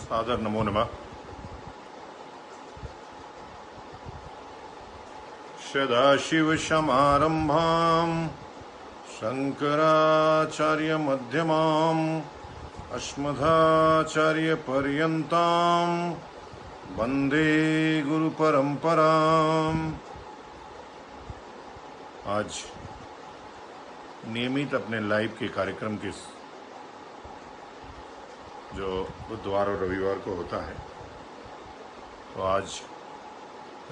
सादर नमो नमः। सदाशिवसमारम्भाम् शङ्कराचार्यमध्यमाम् अस्मदाचार्यपर्यन्ताम् वन्दे गुरुपरम्पराम्। आज नियमित अपने लाइव के कार्यक्रम के जो बुधवार और रविवार को होता है, तो आज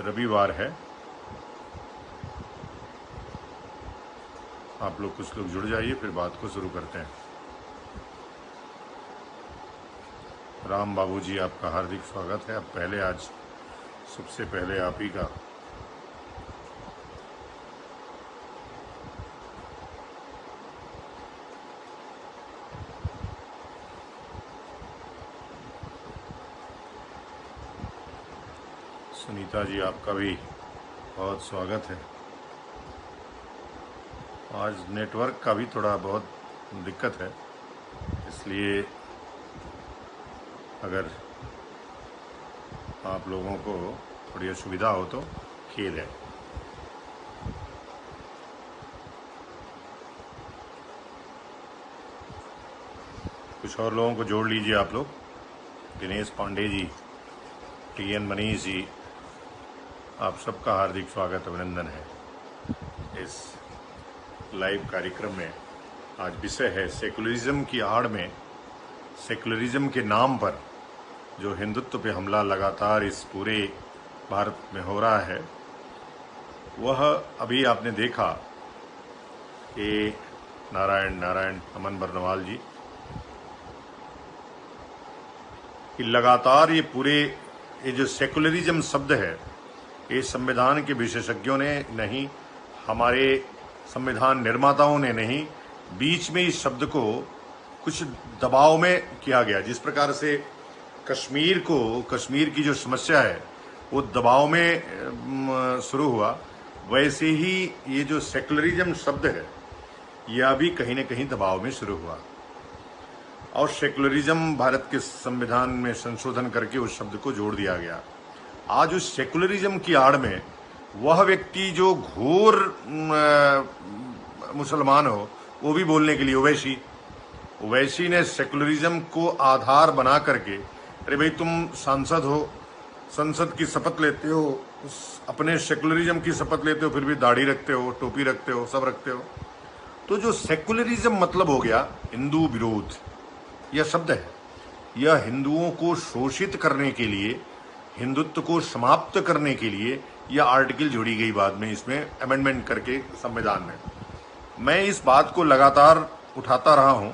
रविवार है। आप लोग कुछ लोग जुड़ जाइए, फिर बात को शुरू करते हैं। राम बाबूजी, आपका हार्दिक स्वागत है। अब पहले आज सबसे पहले आप ही का सुनीता जी, आपका भी बहुत स्वागत है। आज नेटवर्क का भी थोड़ा बहुत दिक्कत है, इसलिए अगर आप लोगों को थोड़ी असुविधा हो तो खेद है। कुछ और लोगों को जोड़ लीजिए आप लोग। दिनेश पांडे जी, TN मनीष जी, आप सबका हार्दिक स्वागत अभिनंदन है इस लाइव कार्यक्रम में। आज विषय है सेकुलरिज्म की आड़ में, सेकुलरिज्म के नाम पर जो हिंदुत्व पे हमला लगातार इस पूरे भारत में हो रहा है, वह अभी आपने देखा कि नारायण अमन बरनवाल जी कि लगातार ये जो सेकुलरिज्म शब्द है, ये संविधान के विशेषज्ञों ने नहीं, हमारे संविधान निर्माताओं ने नहीं, बीच में इस शब्द को कुछ दबाव में किया गया। जिस प्रकार से कश्मीर की जो समस्या है वो दबाव में शुरू हुआ, वैसे ही ये जो सेकुलरिज्म शब्द है यह भी कहीं न कहीं दबाव में शुरू हुआ और सेकुलरिज्म भारत के संविधान में संशोधन करके उस शब्द को जोड़ दिया गया। आज उस सेकुलरिज्म की आड़ में वह व्यक्ति जो घोर मुसलमान हो, वो भी बोलने के लिए ओवैसी ने सेकुलरिज्म को आधार बना करके, अरे भाई तुम सांसद हो, संसद की शपथ लेते हो, अपने सेकुलरिज्म की शपथ लेते हो, फिर भी दाढ़ी रखते हो, टोपी रखते हो, सब रखते हो। तो जो सेकुलरिज्म मतलब हो गया हिंदू विरोध, यह शब्द है। यह हिंदुओं को शोषित करने के लिए, हिंदुत्व को समाप्त करने के लिए यह आर्टिकल जोड़ी गई बाद में, इसमें अमेंडमेंट करके संविधान में। मैं इस बात को लगातार उठाता रहा हूं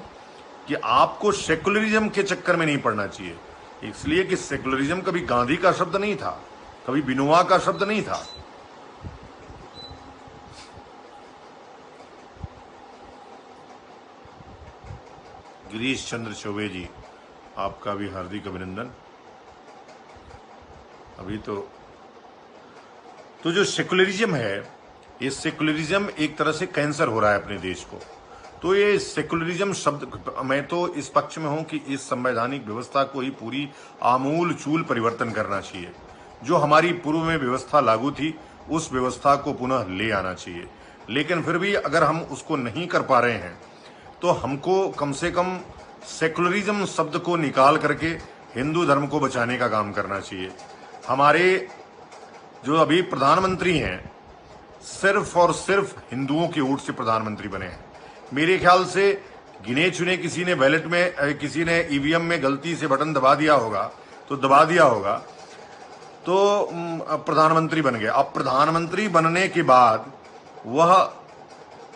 कि आपको सेकुलरिज्म के चक्कर में नहीं पड़ना चाहिए, इसलिए कि सेकुलरिज्म कभी गांधी का शब्द नहीं था, कभी बिनोआ का शब्द नहीं था। गिरीश चंद्र चौबे जी, आपका भी हार्दिक अभिनंदन। अभी तो जो सेकुलरिज्म है, ये सेकुलरिज्म एक तरह से कैंसर हो रहा है अपने देश को। तो ये सेकुलरिज्म शब्द, मैं तो इस पक्ष में हूं कि इस संवैधानिक व्यवस्था को ही पूरी आमूल चूल परिवर्तन करना चाहिए। जो हमारी पूर्व में व्यवस्था लागू थी, उस व्यवस्था को पुनः ले आना चाहिए। लेकिन फिर भी अगर हम उसको नहीं कर पा रहे हैं, तो हमको कम से कम सेकुलरिज्म शब्द को निकाल करके हिंदू धर्म को बचाने का काम करना चाहिए। हमारे जो अभी प्रधानमंत्री हैं, सिर्फ और सिर्फ हिंदुओं की ओट से प्रधानमंत्री बने हैं। मेरे ख्याल से गिने चुने किसी ने बैलेट में, किसी ने EVM में गलती से बटन दबा दिया होगा, तो प्रधानमंत्री बन गए। अब प्रधानमंत्री बनने के बाद वह,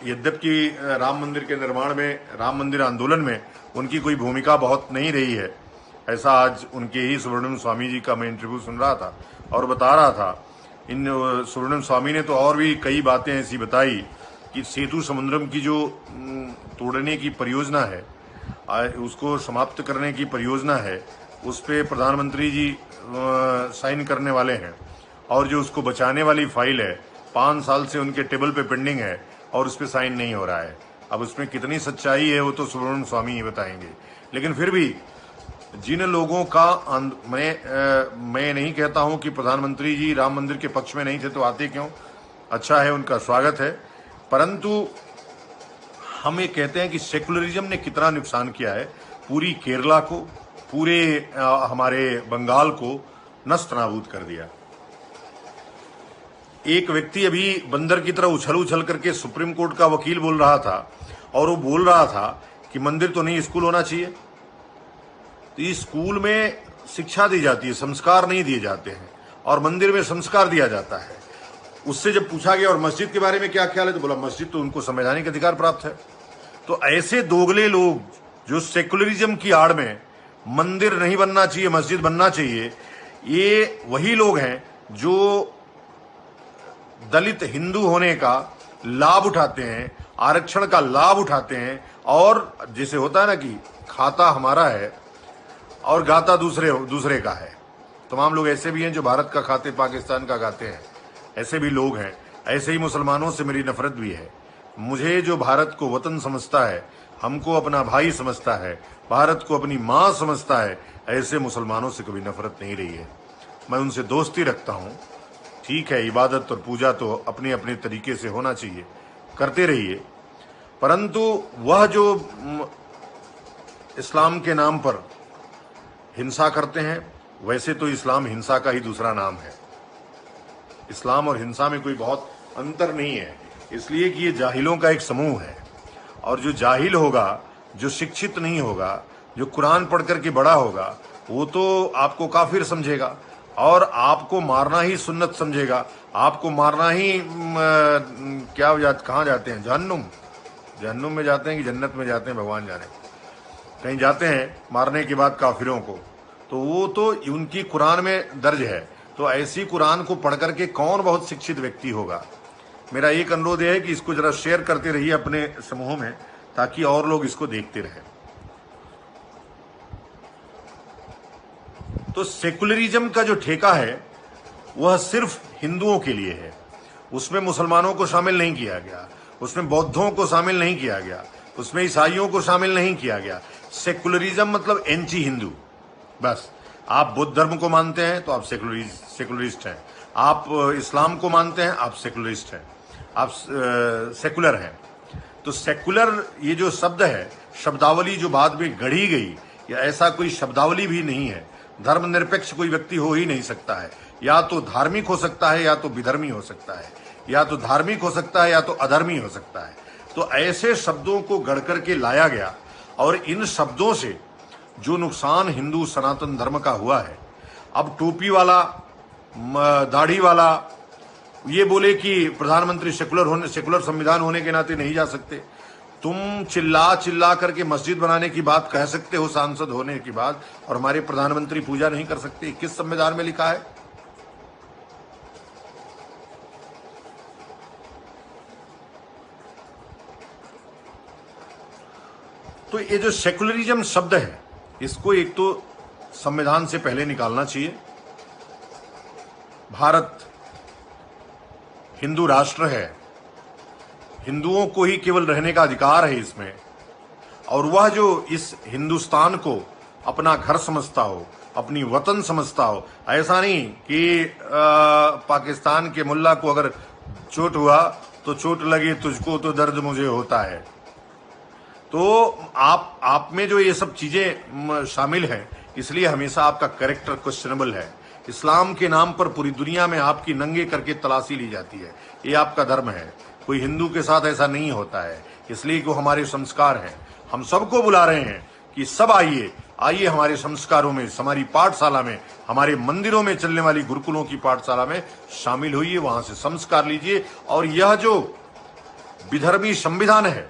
यद्यपि राम मंदिर के निर्माण में, राम मंदिर आंदोलन में उनकी कोई भूमिका बहुत नहीं रही है, ऐसा आज उनके ही सुब्रमण्यम स्वामी जी का मैं इंटरव्यू सुन रहा था और बता रहा था। इन सुब्रमण्यम स्वामी ने तो और भी कई बातें ऐसी बताई कि सेतु समुद्रम की जो तोड़ने की परियोजना है, उसको समाप्त करने की परियोजना है, उस पर प्रधानमंत्री जी साइन करने वाले हैं, और जो उसको बचाने वाली फाइल है 5 साल से उनके टेबल पे पेंडिंग है और उस पर साइन नहीं हो रहा है। अब उसमें कितनी सच्चाई है वो तो सुब्रमण्यम स्वामी ही बताएंगे। लेकिन फिर भी जिन लोगों का मैं नहीं कहता हूं कि प्रधानमंत्री जी राम मंदिर के पक्ष में नहीं थे तो आते क्यों, अच्छा है, उनका स्वागत है, परंतु हम ये कहते हैं कि सेकुलरिज्म ने कितना नुकसान किया है पूरी केरला को, पूरे हमारे बंगाल को नष्ट नाबूद कर दिया। एक व्यक्ति अभी बंदर की तरह उछल उछल करके सुप्रीम कोर्ट का वकील बोल रहा था, और वो बोल रहा था कि मंदिर तो नहीं स्कूल होना चाहिए। तो इस स्कूल में शिक्षा दी जाती है, संस्कार नहीं दिए जाते हैं, और मंदिर में संस्कार दिया जाता है। उससे जब पूछा गया और मस्जिद के बारे में क्या ख्याल है, तो बोला मस्जिद तो उनको संवैधानिक अधिकार प्राप्त है। तो ऐसे दोगले लोग जो सेकुलरिज्म की आड़ में मंदिर नहीं बनना चाहिए मस्जिद बनना चाहिए, ये वही लोग हैं जो दलित हिंदू होने का लाभ उठाते हैं, आरक्षण का लाभ उठाते हैं, और जैसे होता है ना कि खाता हमारा है और गाता दूसरे का है। तमाम लोग ऐसे भी हैं जो भारत का खाते पाकिस्तान का गाते हैं, ऐसे भी लोग हैं। ऐसे ही मुसलमानों से मेरी नफरत भी है। मुझे जो भारत को वतन समझता है, हमको अपना भाई समझता है, भारत को अपनी माँ समझता है, ऐसे मुसलमानों से कभी नफरत नहीं रही है। मैं उनसे दोस्ती रखता हूँ। ठीक है, इबादत और पूजा तो अपने अपने तरीके से होना चाहिए, करते रहिए, परंतु वह जो इस्लाम के नाम पर हिंसा करते हैं, वैसे तो इस्लाम हिंसा का ही दूसरा नाम है। इस्लाम और हिंसा में कोई बहुत अंतर नहीं है, इसलिए कि ये जाहिलों का एक समूह है, और जो जाहिल होगा, जो शिक्षित नहीं होगा, जो कुरान पढ़ करके बड़ा होगा, वो तो आपको काफिर समझेगा और आपको मारना ही सुन्नत समझेगा, आपको मारना ही कहाँ जाते हैं, जहन्नुम में जाते हैं कि जन्नत में जाते हैं, भगवान जाने, कहीं जाते हैं मारने के बाद काफिरों को, तो वो तो उनकी कुरान में दर्ज है। तो ऐसी कुरान को पढ़ करके कौन बहुत शिक्षित व्यक्ति होगा। मेरा एक अनुरोध है कि इसको जरा शेयर करते रहिए अपने समूह में, ताकि और लोग इसको देखते रहें। तो सेकुलरिज्म का जो ठेका है वह सिर्फ हिंदुओं के लिए है, उसमें मुसलमानों को शामिल नहीं किया गया, उसमें बौद्धों को शामिल नहीं किया गया, उसमें ईसाइयों को शामिल नहीं किया गया। सेकुलरिज्म मतलब एंटी हिंदू, बस। आप बुद्ध धर्म को मानते हैं तो आप सेकुलरिस्ट हैं, आप इस्लाम को मानते हैं आप सेकुलरिस्ट हैं, आप सेकुलर हैं। तो सेकुलर ये जो शब्द है, शब्दावली जो बाद में गढ़ी गई, या ऐसा कोई शब्दावली भी नहीं है। धर्मनिरपेक्ष कोई व्यक्ति हो ही नहीं सकता है, या तो धार्मिक हो सकता है या तो विधर्मी हो सकता है, या तो धार्मिक हो सकता है या तो अधर्मी हो सकता है। तो ऐसे शब्दों को गढ़ करके लाया गया, और इन शब्दों से जो नुकसान हिंदू सनातन धर्म का हुआ है, अब टोपी वाला, दाढ़ी वाला ये बोले कि प्रधानमंत्री सेकुलर संविधान होने के नाते नहीं जा सकते। तुम चिल्ला करके मस्जिद बनाने की बात कह सकते हो सांसद होने की बात, और हमारे प्रधानमंत्री पूजा नहीं कर सकते? किस संविधान में लिखा है? तो ये जो सेकुलरिज्म शब्द है, इसको एक तो संविधान से पहले निकालना चाहिए। भारत हिंदू राष्ट्र है, हिंदुओं को ही केवल रहने का अधिकार है इसमें, और वह जो इस हिंदुस्तान को अपना घर समझता हो, अपनी वतन समझता हो, ऐसा नहीं कि पाकिस्तान के मुल्ला को अगर चोट हुआ तो चोट लगे तुझको तो दर्द मुझे होता है। तो आप में जो ये सब चीजें शामिल हैं, इसलिए हमेशा आपका कैरेक्टर क्वेश्चनेबल है। इस्लाम के नाम पर पूरी दुनिया में आपकी नंगे करके तलाशी ली जाती है, ये आपका धर्म है। कोई हिंदू के साथ ऐसा नहीं होता है, इसलिए कि हमारे संस्कार हैं। हम सबको बुला रहे हैं कि सब आइए हमारे संस्कारों में, हमारी पाठशाला में, हमारे मंदिरों में चलने वाली गुरुकुलों की पाठशाला में शामिल होइए, वहां से संस्कार लीजिए। और यह जो विधर्मी संविधान है,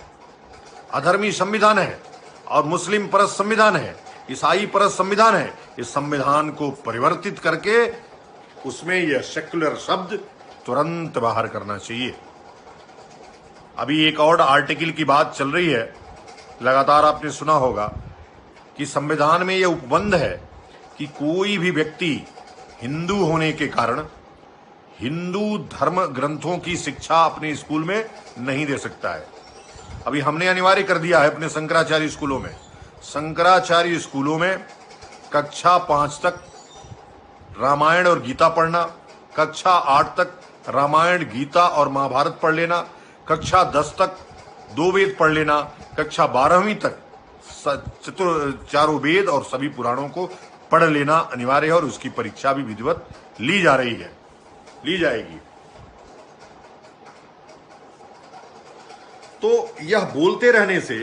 अधर्मी संविधान है, और मुस्लिम परस्त संविधान है, ईसाई परस्त संविधान है, इस संविधान को परिवर्तित करके उसमें यह सेक्युलर शब्द तुरंत बाहर करना चाहिए। अभी एक और आर्टिकल की बात चल रही है, लगातार आपने सुना होगा कि संविधान में यह उपबंध है कि कोई भी व्यक्ति हिंदू होने के कारण हिंदू धर्म ग्रंथों की शिक्षा अपने स्कूल में नहीं दे सकता है। अभी हमने अनिवार्य कर दिया है अपने शंकराचार्य स्कूलों में। शंकराचार्य स्कूलों में कक्षा 5 तक रामायण और गीता पढ़ना, कक्षा 8 तक रामायण, गीता और महाभारत पढ़ लेना, कक्षा 10 तक 2 वेद पढ़ लेना, कक्षा 12वीं तक चारों वेद और सभी पुराणों को पढ़ लेना अनिवार्य है और उसकी परीक्षा भी विधिवत ली जा रही है, ली जाएगी। तो यह बोलते रहने से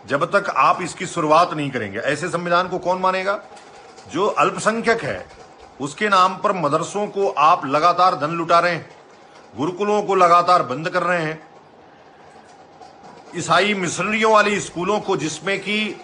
जब तक आप इसकी शुरुआत नहीं करेंगे, ऐसे संविधान को कौन मानेगा? जो अल्पसंख्यक है उसके नाम पर मदरसों को आप लगातार धन लुटा रहे हैं, गुरुकुलों को लगातार बंद कर रहे हैं, ईसाई मिशनरियों वाली स्कूलों को जिसमें कि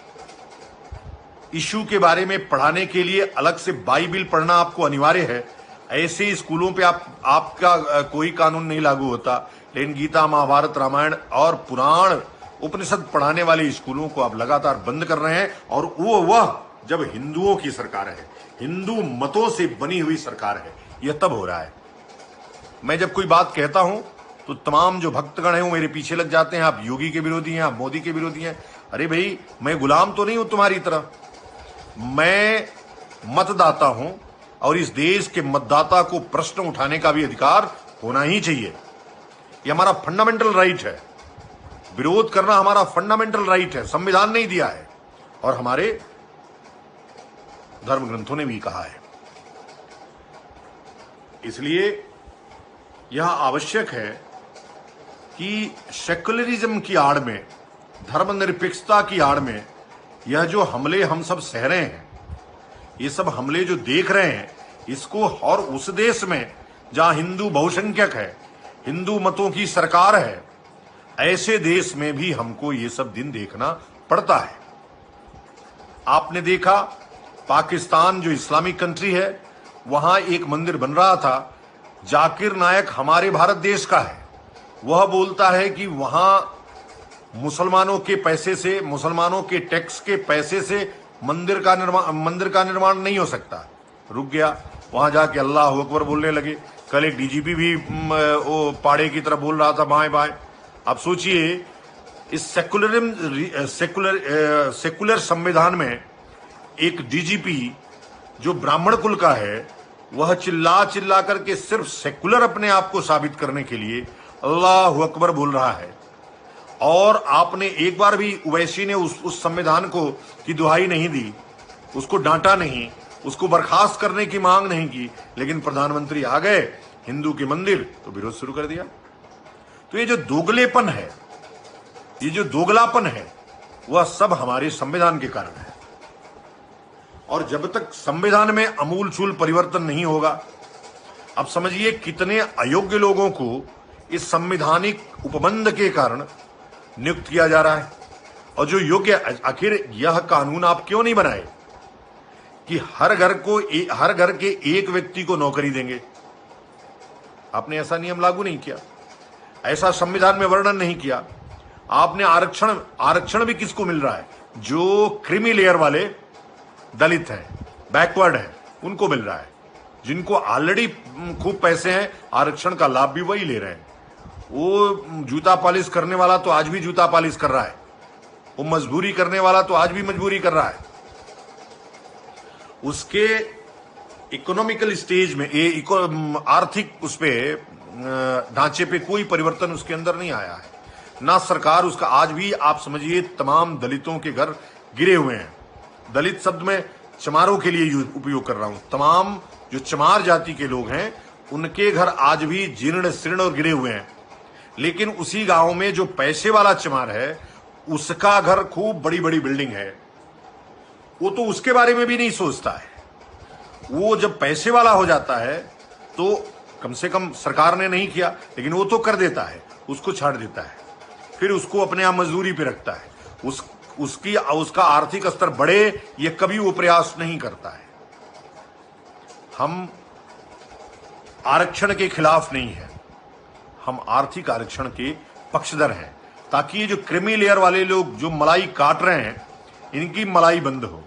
इशू के बारे में पढ़ाने के लिए अलग से बाइबिल पढ़ना आपको अनिवार्य है, ऐसे स्कूलों पे आपका कोई कानून नहीं लागू होता, लेकिन गीता, महाभारत, रामायण और पुराण, उपनिषद पढ़ाने वाले स्कूलों को आप लगातार बंद कर रहे हैं। और वह जब हिंदुओं की सरकार है, हिंदू मतों से बनी हुई सरकार है, यह तब हो रहा है। मैं जब कोई बात कहता हूं तो तमाम जो भक्तगण हैं वो मेरे पीछे लग जाते हैं, आप योगी के विरोधी हैं, आप मोदी के विरोधी हैं। अरे भाई, मैं गुलाम तो नहीं हूं तुम्हारी तरह, मैं मतदाता हूं और इस देश के मतदाता को प्रश्न उठाने का भी अधिकार होना ही चाहिए। यह हमारा फंडामेंटल राइट है, विरोध करना हमारा फंडामेंटल राइट है, संविधान नहीं दिया है और हमारे धर्म ग्रंथों ने भी कहा है। इसलिए यह आवश्यक है कि सेक्युलरिज्म की आड़ में, धर्मनिरपेक्षता की आड़ में यह जो हमले हम सब सह रहे हैं, ये सब हमले जो देख रहे हैं, इसको और उस देश में जहां हिंदू बहुसंख्यक है, हिंदू मतों की सरकार है, ऐसे देश में भी हमको ये सब दिन देखना पड़ता है। आपने देखा पाकिस्तान जो इस्लामिक कंट्री है, वहां एक मंदिर बन रहा था, जाकिर नायक हमारे भारत देश का है, वह बोलता है कि वहां मुसलमानों के पैसे से, मुसलमानों के टैक्स के पैसे से मंदिर का निर्माण नहीं हो सकता। रुक गया, वहां जाके अल्लाह अकबर बोलने लगे। कल एक डीजीपी भी वो पाड़े की तरफ बोल रहा था, बाएं बाएं। आप सोचिए, इस सेकुलर संविधान में एक डीजीपी जो ब्राह्मण कुल का है, वह चिल्ला चिल्ला करके सिर्फ सेकुलर अपने आप को साबित करने के लिए अल्लाह अकबर बोल रहा है। और आपने एक बार भी ओवैसी ने उस संविधान को की दुहाई नहीं दी, उसको डांटा नहीं, उसको बर्खास्त करने की मांग नहीं की, लेकिन प्रधानमंत्री आ गए, हिंदू के मंदिर, तो विरोध शुरू कर दिया। तो ये जो दोगलेपन है, ये जो दोगलापन है, वह सब हमारे संविधान के कारण है। और जब तक संविधान में अमूलचूल परिवर्तन नहीं होगा, अब समझिए कितने अयोग्य लोगों को इस संवैधानिक उपबंध के कारण नियुक्त किया जा रहा है। और जो योग्य, आखिर यह कानून आप क्यों नहीं बनाए कि हर घर के एक व्यक्ति को नौकरी देंगे? आपने ऐसा नियम लागू नहीं किया, ऐसा संविधान में वर्णन नहीं किया। आपने आरक्षण भी किसको मिल रहा है? जो क्रीमी लेयर वाले दलित हैं, बैकवर्ड हैं, उनको मिल रहा है। जिनको ऑलरेडी खूब पैसे हैं, आरक्षण का लाभ भी वही ले रहे हैं। वो जूता पॉलिश करने वाला तो आज भी जूता पॉलिश कर रहा है, वो मजदूरी करने वाला तो आज भी मजदूरी कर रहा है। उसके इकोनॉमिकल स्टेज में, आर्थिक उस पे ढांचे पे कोई परिवर्तन उसके अंदर नहीं आया है, ना सरकार उसका। आज भी आप समझिए तमाम दलितों के घर गिरे हुए हैं। दलित शब्द में चमारों के लिए उपयोग कर रहा हूं। तमाम जो चमार जाति के लोग हैं, उनके घर आज भी जीर्ण शीर्ण और गिरे हुए हैं। लेकिन उसी गांव में जो पैसे वाला चमार है, उसका घर खूब बड़ी बड़ी बिल्डिंग है, वो तो उसके बारे में भी नहीं सोचता है। वो जब पैसे वाला हो जाता है तो कम से कम सरकार ने नहीं किया, लेकिन वो तो कर देता है, उसको छाड़ देता है, फिर उसको अपने यहां मजदूरी पे रखता है। उसका आर्थिक स्तर बढ़े, ये कभी वो प्रयास नहीं करता है। हम आरक्षण के खिलाफ नहीं है, हम आर्थिक आरक्षण के पक्षधर हैं, ताकि ये जो क्रीमी लेयर वाले लोग जो मलाई काट रहे हैं, इनकी मलाई बंद हो।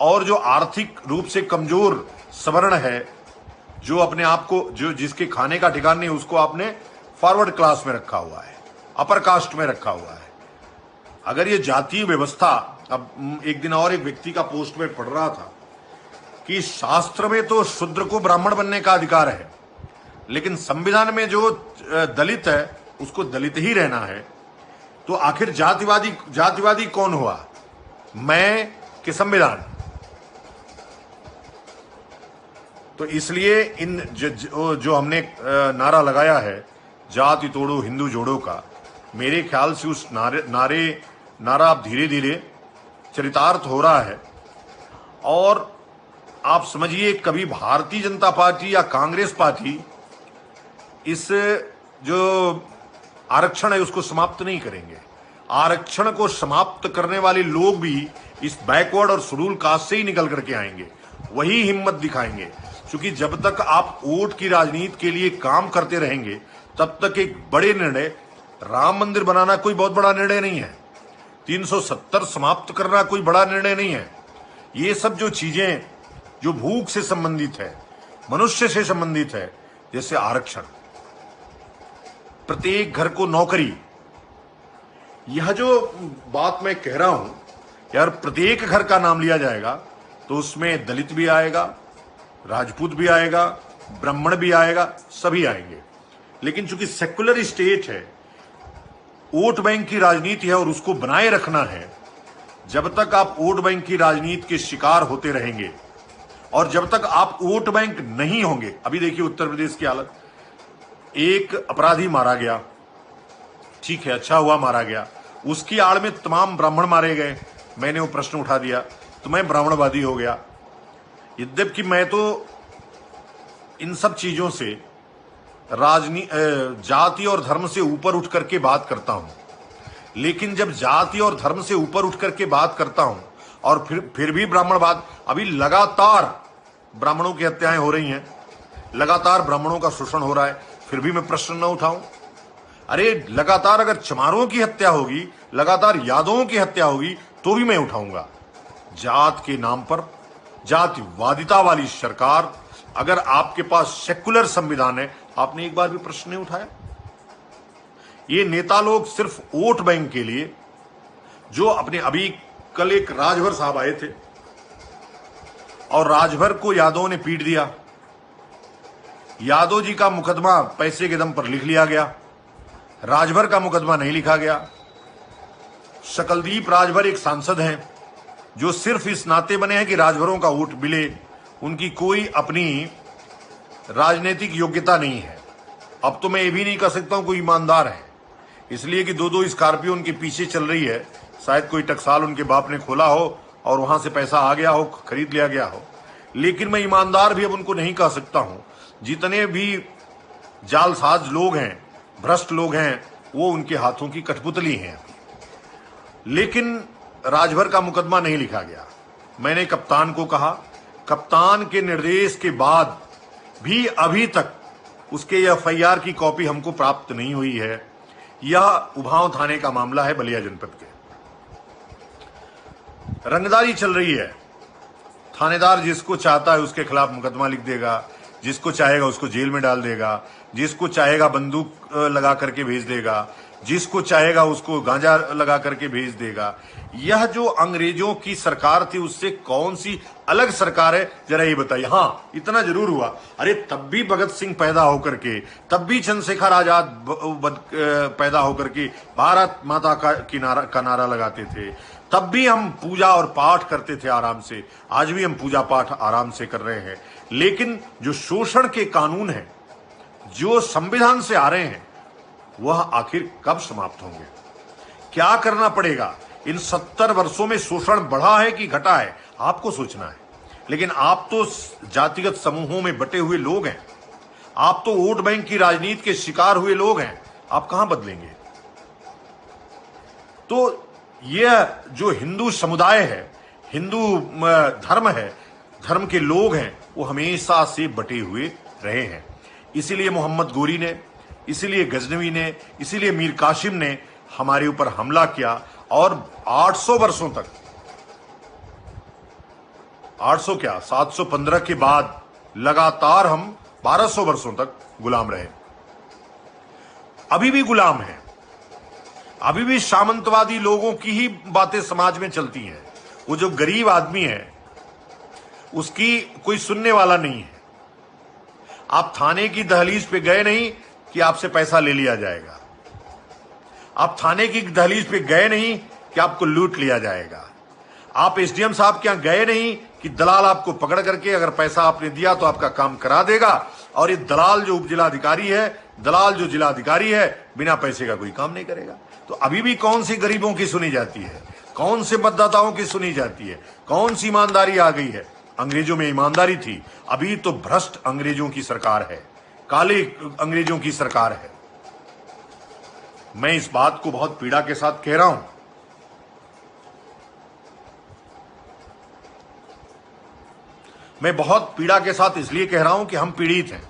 और जो आर्थिक रूप से कमजोर सवर्ण है, जो अपने आप को, जो जिसके खाने का ठिकाना नहीं, उसको आपने फॉरवर्ड क्लास में रखा हुआ है, अपर कास्ट में रखा हुआ है। अगर ये जातीय व्यवस्था, अब एक दिन और एक व्यक्ति का पोस्ट में पढ़ रहा था कि शास्त्र में तो शूद्र को ब्राह्मण बनने का अधिकार है, लेकिन संविधान में जो दलित है उसको दलित ही रहना है। तो आखिर जातिवादी कौन हुआ, मैं कि संविधान? तो इसलिए इन जो हमने नारा लगाया है जाति तोड़ो हिंदू जोड़ो का, मेरे ख्याल से उस नारा अब धीरे धीरे चरितार्थ हो रहा है। और आप समझिए, कभी भारतीय जनता पार्टी या कांग्रेस पार्टी इस जो आरक्षण है उसको समाप्त नहीं करेंगे। आरक्षण को समाप्त करने वाले लोग भी इस बैकवर्ड और शेड्यूल कास्ट से ही निकल करके आएंगे, वही हिम्मत दिखाएंगे। क्योंकि जब तक आप वोट की राजनीति के लिए काम करते रहेंगे तब तक एक बड़े निर्णय, राम मंदिर बनाना कोई बहुत बड़ा निर्णय नहीं है, 370 समाप्त करना कोई बड़ा निर्णय नहीं है। ये सब जो चीजें जो भूख से संबंधित है, मनुष्य से संबंधित है, जैसे आरक्षण, प्रत्येक घर को नौकरी, यह जो बात मैं कह रहा हूं यार, प्रत्येक घर का नाम लिया जाएगा तो उसमें दलित भी आएगा, राजपूत भी आएगा, ब्राह्मण भी आएगा, सभी आएंगे। लेकिन चूंकि सेक्युलर स्टेट है, वोट बैंक की राजनीति है और उसको बनाए रखना है। जब तक आप वोट बैंक की राजनीति के शिकार होते रहेंगे और जब तक आप वोट बैंक नहीं होंगे, अभी देखिए उत्तर प्रदेश की हालत, एक अपराधी मारा गया, ठीक है, अच्छा हुआ मारा गया, उसकी आड़ में तमाम ब्राह्मण मारे गए। मैंने वो प्रश्न उठा दिया तो मैं ब्राह्मणवादी हो गया। यद्यपि मैं तो इन सब चीजों से जाति और धर्म से ऊपर उठ करके बात करता हूं, लेकिन जब जाति और धर्म से ऊपर उठ करके बात करता हूं और फिर भी ब्राह्मणवाद, अभी लगातार ब्राह्मणों की हत्याएं हो रही हैं, लगातार ब्राह्मणों का शोषण हो रहा है, फिर भी मैं प्रश्न न उठाऊं? अरे लगातार अगर चमारों की हत्या होगी, लगातार यादवों की हत्या होगी, तो भी मैं उठाऊंगा। जात के नाम पर जातिवादिता वाली सरकार, अगर आपके पास सेक्युलर संविधान है, आपने एक बार भी प्रश्न नहीं उठाया। ये नेता लोग सिर्फ वोट बैंक के लिए, जो अपने, अभी कल एक राजभर साहब आए थे और राजभर को यादवों ने पीट दिया। यादव जी का मुकदमा पैसे के दम पर लिख लिया गया, राजभर का मुकदमा नहीं लिखा गया। शकलदीप राजभर एक सांसद हैं जो सिर्फ इस नाते बने हैं कि राजभरों का वोट मिले, उनकी कोई अपनी राजनीतिक योग्यता नहीं है। अब तो मैं ये भी नहीं कह सकता हूं कोई ईमानदार है, इसलिए कि 2-2 स्कॉर्पियो उनके पीछे चल रही है। शायद कोई टकसाल उनके बाप ने खोला हो और वहां से पैसा आ गया हो, खरीद लिया गया हो। लेकिन मैं ईमानदार भी अब उनको नहीं कह सकता हूं। जितने भी जालसाज लोग हैं, भ्रष्ट लोग हैं, वो उनके हाथों की कठपुतली हैं। लेकिन राजभर का मुकदमा नहीं लिखा गया। मैंने कप्तान को कहा, कप्तान के निर्देश के बाद भी अभी तक उसके एफआईआर की कॉपी हमको प्राप्त नहीं हुई है। यह उभाव थाने का मामला है, बलिया जनपद के। रंगदारी चल रही है, थानेदार जिसको चाहता है उसके खिलाफ मुकदमा लिख देगा, जिसको चाहेगा उसको जेल में डाल देगा, जिसको चाहेगा बंदूक लगा करके भेज देगा, जिसको चाहेगा उसको गांजा लगा करके भेज देगा। यह जो अंग्रेजों की सरकार थी उससे कौन सी अलग सरकार है, जरा ये बताइए। हाँ, इतना जरूर हुआ, अरे तब भी भगत सिंह पैदा होकर के, तब भी चंद्रशेखर आजाद पैदा होकर के भारत माता का नारा लगाते थे, तब भी हम पूजा और पाठ करते थे आराम से, आज भी हम पूजा पाठ आराम से कर रहे हैं। लेकिन जो शोषण के कानून हैं, जो संविधान से आ रहे हैं, वह आखिर कब समाप्त होंगे? क्या करना पड़ेगा? इन 70 वर्षों में शोषण बढ़ा है कि घटा है, आपको सोचना है। लेकिन आप तो जातिगत समूहों में बटे हुए लोग हैं, आप तो वोट बैंक की राजनीति के शिकार हुए लोग हैं, आप कहां बदलेंगे? तो यह जो हिंदू समुदाय है, हिंदू धर्म है, धर्म के लोग हैं, वो हमेशा से बटे हुए रहे हैं। इसीलिए मोहम्मद गोरी ने, इसीलिए गजनवी ने, इसीलिए मीर कासिम ने हमारे ऊपर हमला किया और 800 वर्षों तक, 800 क्या 715 के बाद लगातार हम 1200 वर्षों तक गुलाम रहे। अभी भी गुलाम हैं, अभी भी सामंतवादी लोगों की ही बातें समाज में चलती हैं। वो जो गरीब आदमी है उसकी कोई सुनने वाला नहीं है। आप थाने की दहलीज पे गए नहीं कि आपसे पैसा ले लिया जाएगा। आप थाने की दहलीज पे गए नहीं कि आपको लूट लिया जाएगा। आप एसडीएम साहब के यहां गए नहीं कि दलाल आपको पकड़ करके अगर पैसा आपने दिया तो आपका काम करा देगा, और ये दलाल जो उप जिलाधिकारी है, दलाल जो जिलाधिकारी है, बिना पैसे का कोई काम नहीं करेगा। तो अभी भी कौन सी गरीबों की सुनी जाती है, कौन से मतदाताओं की सुनी जाती है, कौन सी ईमानदारी आ गई है? अंग्रेजों में ईमानदारी थी, अभी तो भ्रष्ट अंग्रेजों की सरकार है, काले अंग्रेजों की सरकार है। मैं इस बात को बहुत पीड़ा के साथ कह रहा हूं। मैं बहुत पीड़ा के साथ इसलिए कह रहा हूं कि हम पीड़ित हैं।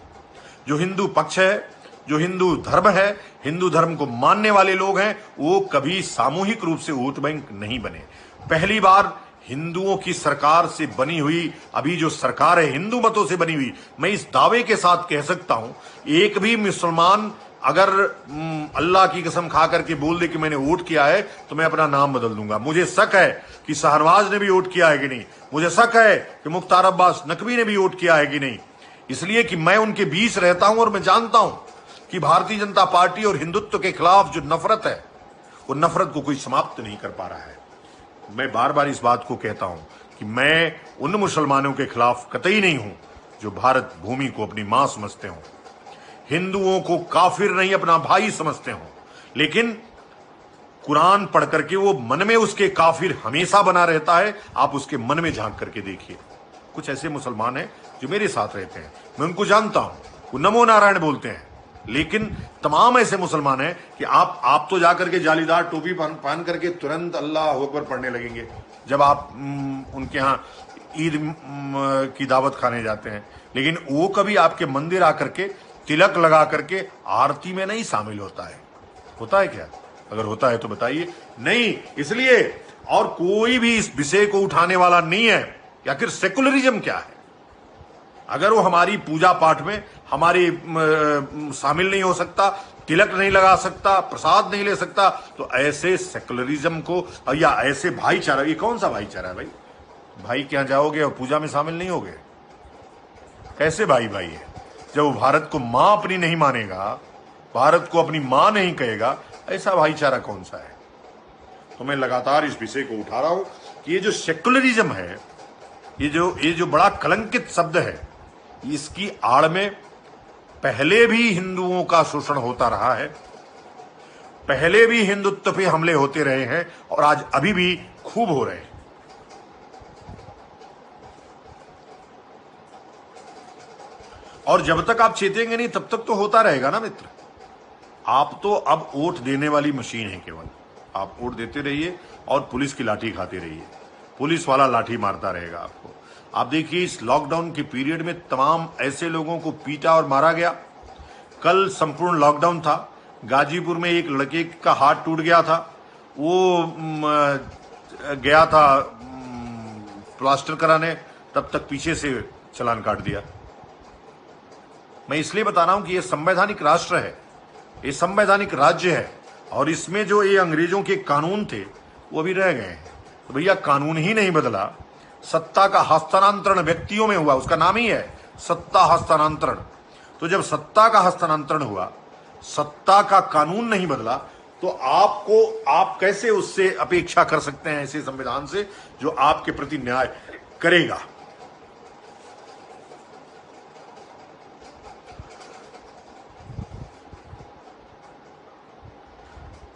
जो हिंदू पक्ष है, जो हिंदू धर्म है, हिंदू धर्म को मानने वाले लोग हैं, वो कभी सामूहिक रूप से वोट बैंक नहीं बने। पहली बार हिंदुओं की सरकार से बनी हुई अभी जो सरकार है, हिंदू मतों से बनी हुई, मैं इस दावे के साथ कह सकता हूं, एक भी मुसलमान अगर अल्लाह की कसम खा करके बोल दे कि मैंने वोट किया है तो मैं अपना नाम बदल दूंगा। मुझे शक है कि शहनवाज ने भी वोट किया है कि नहीं, मुझे शक है कि मुख्तार अब्बास नकवी ने भी वोट किया है कि नहीं, इसलिए कि मैं उनके बीच रहता हूं और मैं जानता हूं कि भारतीय जनता पार्टी और हिंदुत्व के खिलाफ जो नफरत है, वो नफरत को कोई समाप्त नहीं कर पा रहा है। मैं बार बार इस बात को कहता हूं कि मैं उन मुसलमानों के खिलाफ कतई नहीं हूं जो भारत भूमि को अपनी मां समझते हों, हिंदुओं को काफिर नहीं अपना भाई समझते हों, लेकिन कुरान पढ़ करके वो मन में उसके काफिर हमेशा बना रहता है। आप उसके मन में झांक करके देखिए। कुछ ऐसे मुसलमान हैं जो मेरे साथ रहते हैं, मैं उनको जानता हूं, वो नमो नारायण बोलते हैं, लेकिन तमाम ऐसे मुसलमान हैं कि आप तो जाकर के जालीदार टोपी पहन करके तुरंत अल्लाह अकबर पढ़ने लगेंगे जब आप उनके यहां ईद की दावत खाने जाते हैं, लेकिन वो कभी आपके मंदिर आकर के तिलक लगा करके आरती में नहीं शामिल होता है। होता है क्या? अगर होता है तो बताइए। नहीं, इसलिए और कोई भी इस विषय को उठाने वाला नहीं है कि आखिर सेकुलरिज्म क्या है। अगर वो हमारी पूजा पाठ में हमारे शामिल नहीं हो सकता, तिलक नहीं लगा सकता, प्रसाद नहीं ले सकता, तो ऐसे सेकुलरिज्म को या ऐसे भाईचारा, ये कौन सा भाईचारा है भाई? भाई क्या जाओगे और पूजा में शामिल नहीं होगे? कैसे भाई भाई है? जब वो भारत को मां अपनी नहीं मानेगा, भारत को अपनी मां नहीं कहेगा, ऐसा भाईचारा कौन सा है? तो मैं लगातार इस विषय को उठा रहा हूं कि ये जो सेकुलरिज्म है, ये जो बड़ा कलंकित शब्द है, इसकी आड़ में पहले भी हिंदुओं का शोषण होता रहा है, पहले भी हिंदुत्व पे हमले होते रहे हैं और आज अभी भी खूब हो रहे हैं। और जब तक आप चेतेंगे नहीं तब तक तो होता रहेगा ना मित्र। आप तो अब वोट देने वाली मशीन है केवल। आप वोट देते रहिए और पुलिस की लाठी खाते रहिए, पुलिस वाला लाठी मारता रहेगा आपको। आप देखिए इस लॉकडाउन के पीरियड में तमाम ऐसे लोगों को पीटा और मारा गया। कल संपूर्ण लॉकडाउन था, गाजीपुर में एक लड़के का हाथ टूट गया था, वो गया था प्लास्टर कराने, तब तक पीछे से चालान काट दिया। मैं इसलिए बता रहा हूं कि ये संवैधानिक राष्ट्र है, ये संवैधानिक राज्य है, और इसमें जो ये अंग्रेजों के कानून थे वो भी रह गए हैं। तो भैया कानून ही नहीं बदला, सत्ता का हस्तांतरण व्यक्तियों में हुआ, उसका नाम ही है सत्ता हस्तांतरण। तो जब सत्ता का हस्तांतरण हुआ, सत्ता का कानून नहीं बदला, तो आप कैसे उससे अपेक्षा कर सकते हैं, ऐसे संविधान से जो आपके प्रति न्याय करेगा?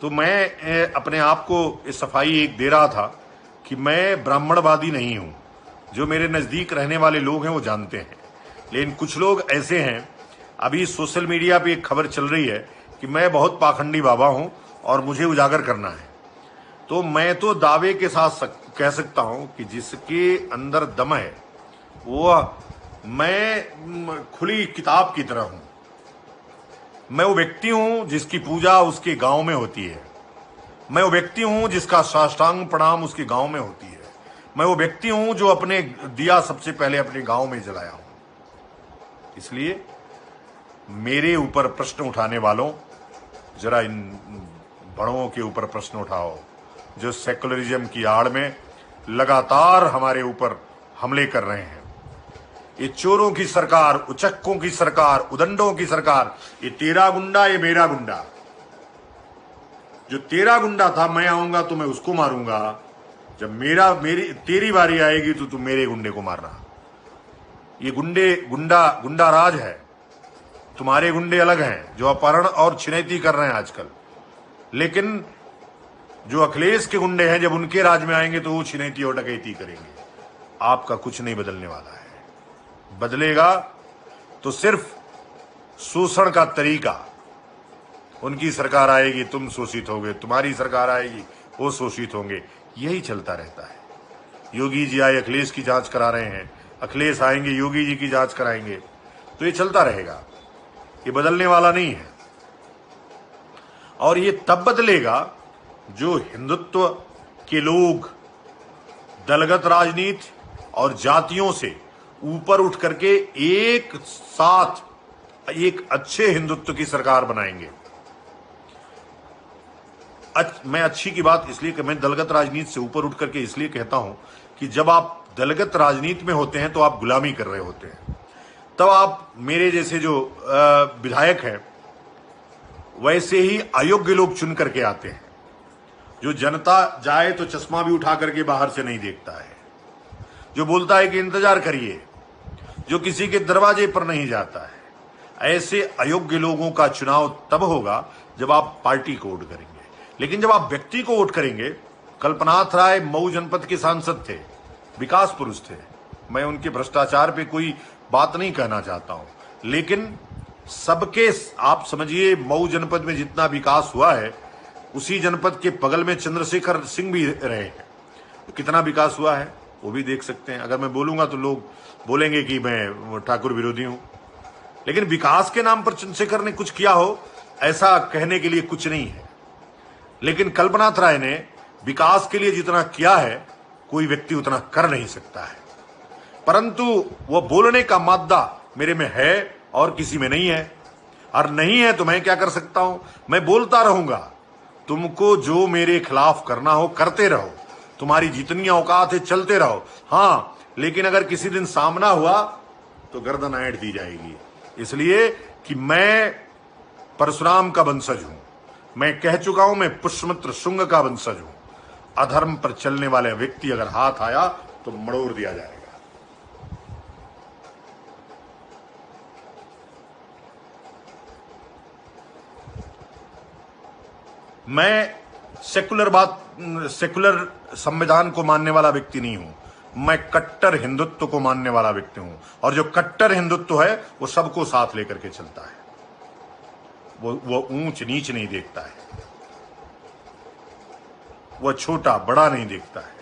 तो मैं अपने आप को सफाई एक दे रहा था कि मैं ब्राह्मणवादी नहीं हूं। जो मेरे नजदीक रहने वाले लोग हैं वो जानते हैं, लेकिन कुछ लोग ऐसे हैं, अभी सोशल मीडिया पे एक खबर चल रही है कि मैं बहुत पाखंडी बाबा हूं और मुझे उजागर करना है। तो मैं तो दावे के साथ कह सकता हूं कि जिसके अंदर दम है वो, मैं खुली किताब की तरह हूं। मैं वो व्यक्ति हूं जिसकी पूजा उसके गांव में होती है, मैं वो व्यक्ति हूं जिसका साष्टांग प्रणाम उसके गांव में होती है, मैं वो व्यक्ति हूं जो अपने दिया सबसे पहले अपने गांव में जलाया हूं। इसलिए मेरे ऊपर प्रश्न उठाने वालों, जरा इन बड़ों के ऊपर प्रश्न उठाओ जो सेकुलरिज्म की आड़ में लगातार हमारे ऊपर हमले कर रहे हैं। ये चोरों की सरकार, उचक्कों की सरकार, उदंडों की सरकार, ये तेरा गुंडा, ये मेरा गुंडा। जो तेरा गुंडा था, मैं आऊंगा तो मैं उसको मारूंगा। जब तेरी बारी आएगी तो तुम मेरे गुंडे को मारना। ये गुंडा राज है। तुम्हारे गुंडे अलग हैं जो अपहरण और छिनैती कर रहे हैं आजकल, लेकिन जो अखिलेश के गुंडे हैं, जब उनके राज में आएंगे तो वो छिनैती और डकैती करेंगे। आपका कुछ नहीं बदलने वाला है। बदलेगा तो सिर्फ शोषण का तरीका। उनकी सरकार आएगी, तुम शोषित होगे, तुम्हारी सरकार आएगी, वो शोषित होंगे। यही चलता रहता है। योगी जी आए, अखिलेश की जांच करा रहे हैं, अखिलेश आएंगे, योगी जी की जांच कराएंगे, तो ये चलता रहेगा। ये बदलने वाला नहीं है। और ये तब बदलेगा जो हिंदुत्व के लोग दलगत राजनीति और जातियों से ऊपर उठ करके एक साथ एक अच्छे हिंदुत्व की सरकार बनाएंगे। मैं अच्छी की बात इसलिए कि मैं दलगत राजनीति से ऊपर उठ करके इसलिए कहता हूं कि जब आप दलगत राजनीति में होते हैं तो आप गुलामी कर रहे होते हैं। तब आप मेरे जैसे जो विधायक हैं वैसे ही अयोग्य लोग चुन करके आते हैं। जो जनता जाए तो चश्मा भी उठा करके बाहर से नहीं देखता है, जो बोलता है कि इंतजार करिए, जो किसी के दरवाजे पर नहीं जाता है। ऐसे अयोग्य लोगों का चुनाव तब होगा जब आप पार्टी को वोट करेंगे। लेकिन जब आप व्यक्ति को वोट करेंगे, कल्पनाथ राय मऊ जनपद के सांसद थे, विकास पुरुष थे। मैं उनके भ्रष्टाचार पे कोई बात नहीं कहना चाहता हूं, लेकिन सबके आप समझिए मऊ जनपद में जितना विकास हुआ है, उसी जनपद के बगल में चंद्रशेखर सिंह भी रहे हैं। तो कितना विकास हुआ है वो भी देख सकते हैं। अगर मैं बोलूंगा तो लोग बोलेंगे कि मैं ठाकुर विरोधी हूं, लेकिन विकास के नाम पर चंद्रशेखर ने कुछ किया हो ऐसा कहने के लिए कुछ नहीं है। लेकिन कल्पनाथ राय ने विकास के लिए जितना किया है कोई व्यक्ति उतना कर नहीं सकता है। परंतु वह बोलने का मादा मेरे में है और किसी में नहीं है। और नहीं है तो मैं क्या कर सकता हूं? मैं बोलता रहूंगा। तुमको जो मेरे खिलाफ करना हो करते रहो, तुम्हारी जितनी औकात है चलते रहो। हां, लेकिन अगर किसी दिन सामना हुआ तो गर्दन ऐंठ दी जाएगी, इसलिए कि मैं परशुराम का वंशज हूं। मैं कह चुका हूं, मैं पुष्यमित्र शुंग का वंशज हूं। अधर्म पर चलने वाले व्यक्ति अगर हाथ आया तो मड़ोड़ दिया जाएगा। मैं सेकुलर संविधान को मानने वाला व्यक्ति नहीं हूं। मैं कट्टर हिंदुत्व को मानने वाला व्यक्ति हूं, और जो कट्टर हिंदुत्व है वो सबको साथ लेकर के चलता है। वो ऊंच नीच नहीं देखता है, वह छोटा बड़ा नहीं देखता है,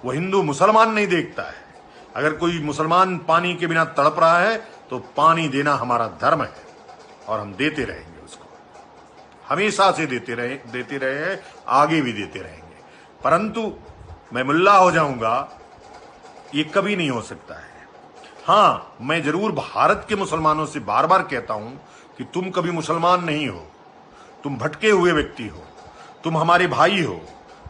वो हिंदू मुसलमान नहीं देखता है। अगर कोई मुसलमान पानी के बिना तड़प रहा है तो पानी देना हमारा धर्म है और हम देते रहेंगे उसको, हमेशा से देते रहे हैं, आगे भी देते रहेंगे। परंतु मैं मुल्ला हो जाऊंगा ये कभी नहीं हो सकता है। हां, मैं जरूर भारत के मुसलमानों से बार बार कहता हूं कि तुम कभी मुसलमान नहीं हो, तुम भटके हुए व्यक्ति हो, तुम हमारे भाई हो,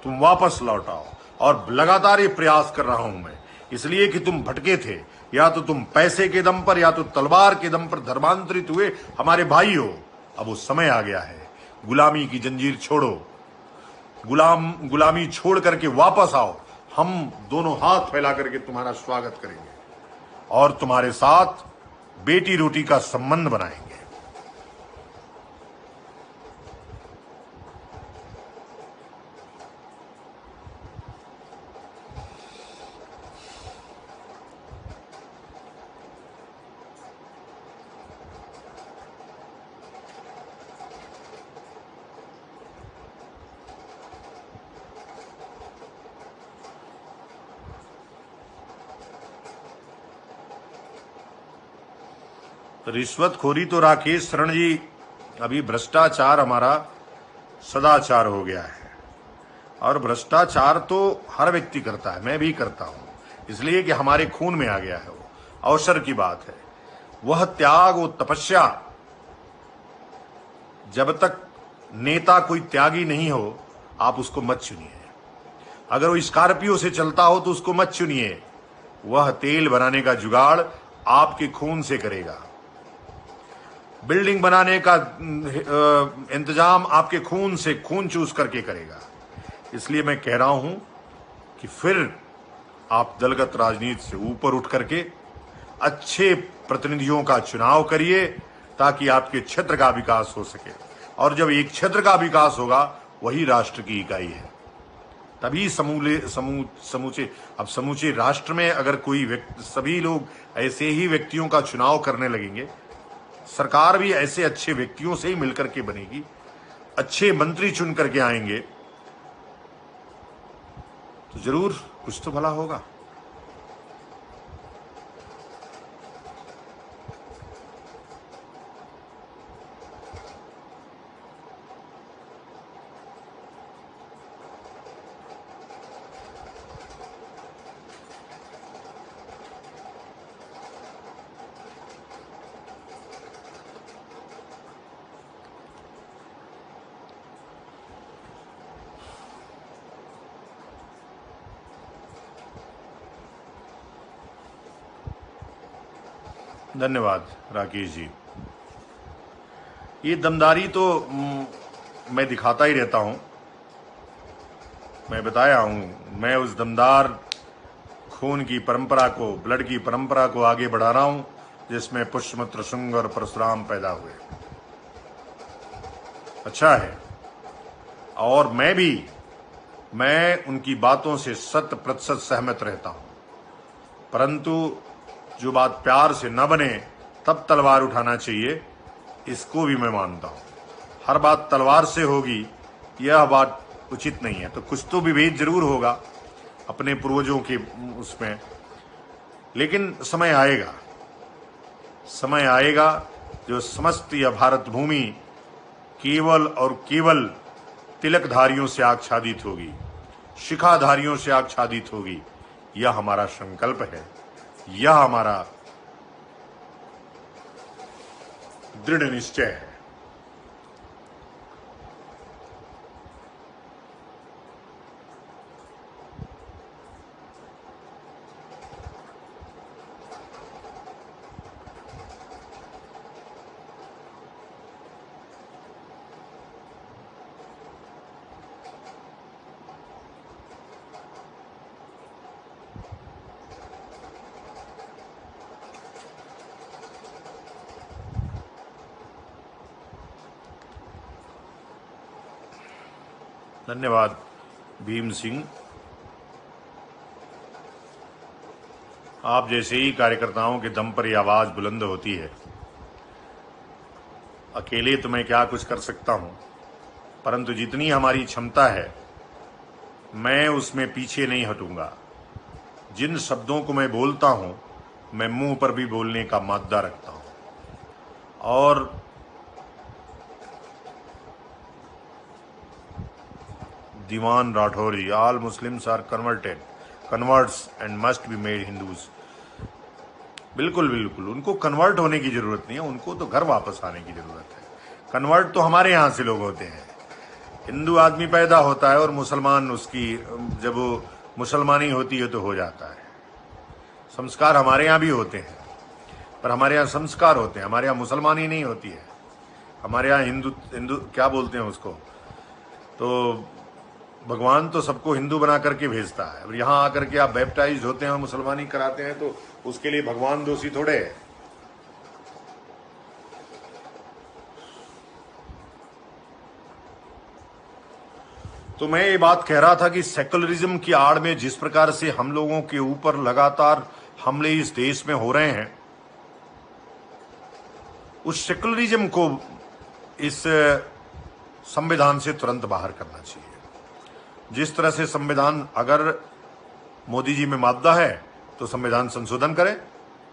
तुम वापस लौट आओ। और लगातार ये प्रयास कर रहा हूं मैं, इसलिए कि तुम भटके थे, या तो तुम पैसे के दम पर या तो तलवार के दम पर धर्मांतरित हुए हमारे भाई हो। अब वो समय आ गया है, गुलामी की जंजीर छोड़ो, गुलामी छोड़ करके वापस आओ। हम दोनों हाथ फैला करके तुम्हारा स्वागत करेंगे और तुम्हारे साथ बेटी रोटी का संबंध बनाएंगे। रिश्वतखोरी तो राकेश शरण जी, अभी भ्रष्टाचार हमारा सदाचार हो गया है। और भ्रष्टाचार तो हर व्यक्ति करता है, मैं भी करता हूं, इसलिए कि हमारे खून में आ गया है। वो अवसर की बात है, वह त्याग, वो तपस्या। जब तक नेता कोई त्यागी नहीं हो आप उसको मत चुनिए। अगर वो स्कॉर्पियो से चलता हो तो उसको मत चुनिए, वह तेल बनाने का जुगाड़ आपके खून से करेगा। बिल्डिंग बनाने का इंतजाम आपके खून से खून चूस करके करेगा। इसलिए मैं कह रहा हूं कि फिर आप दलगत राजनीति से ऊपर उठ करके अच्छे प्रतिनिधियों का चुनाव करिए, ताकि आपके क्षेत्र का विकास हो सके। और जब एक क्षेत्र का विकास होगा, वही राष्ट्र की इकाई है। तभी समूचे राष्ट्र में अगर कोई सभी लोग ऐसे ही व्यक्तियों का चुनाव करने लगेंगे, सरकार भी ऐसे अच्छे व्यक्तियों से ही मिलकर के बनेगी, अच्छे मंत्री चुन करके आएंगे, तो जरूर कुछ तो भला होगा। धन्यवाद राकेश जी। ये दमदारी तो मैं दिखाता ही रहता हूं। मैं बताया हूं, मैं उस दमदार खून की परंपरा को, ब्लड की परंपरा को आगे बढ़ा रहा हूं, जिसमें पुष्यमित्र, शुंग और परशुराम पैदा हुए। अच्छा है। और मैं उनकी बातों से 100% सहमत रहता हूं। परंतु जो बात प्यार से न बने, तब तलवार उठाना चाहिए, इसको भी मैं मानता हूं। हर बात तलवार से होगी, यह बात उचित नहीं है। तो कुछ तो विभेद जरूर होगा अपने पूर्वजों के उसमें, लेकिन समय आएगा जो समस्त यह भारत भूमि केवल और केवल तिलकधारियों से आच्छादित होगी, शिखाधारियों से आच्छादित होगी। यह हमारा संकल्प है, यह हमारा दृढ़ निश्चय है। धन्यवाद भीम सिंह। आप जैसे ही कार्यकर्ताओं के दम पर यह आवाज बुलंद होती है। अकेले तो मैं क्या कुछ कर सकता हूं, परंतु जितनी हमारी क्षमता है, मैं उसमें पीछे नहीं हटूंगा। जिन शब्दों को मैं बोलता हूं, मैं मुंह पर भी बोलने का मादा रखता हूं। और Diwan Rathori, all Muslims are converts and must be made Hindus. बिल्कुल बिल्कुल, उनको कन्वर्ट होने की जरूरत नहीं है, उनको तो घर वापस आने की जरूरत है। कन्वर्ट तो हमारे यहां से लोग होते हैं। हिंदू आदमी पैदा होता है और मुसलमान उसकी, जब वो मुसलमानी होती है तो हो जाता है। संस्कार हमारे यहाँ भी होते हैं, पर हमारे यहाँ संस्कार होते हैं, हमारे यहाँ मुसलमानी नहीं होती है। हमारे यहाँ हिंदू क्या बोलते हैं उसको, तो भगवान तो सबको हिंदू बना करके भेजता है। और यहां आकर के आप बैप्टाइज होते हैं और मुसलमानी कराते हैं, तो उसके लिए भगवान दोषी थोड़े है। तो मैं ये बात कह रहा था कि सेकुलरिज्म की आड़ में जिस प्रकार से हम लोगों के ऊपर लगातार हमले इस देश में हो रहे हैं, उस सेकुलरिज्म को इस संविधान से तुरंत बाहर करना चाहिए। जिस तरह से संविधान, अगर मोदी जी में मादा है तो संविधान संशोधन करें,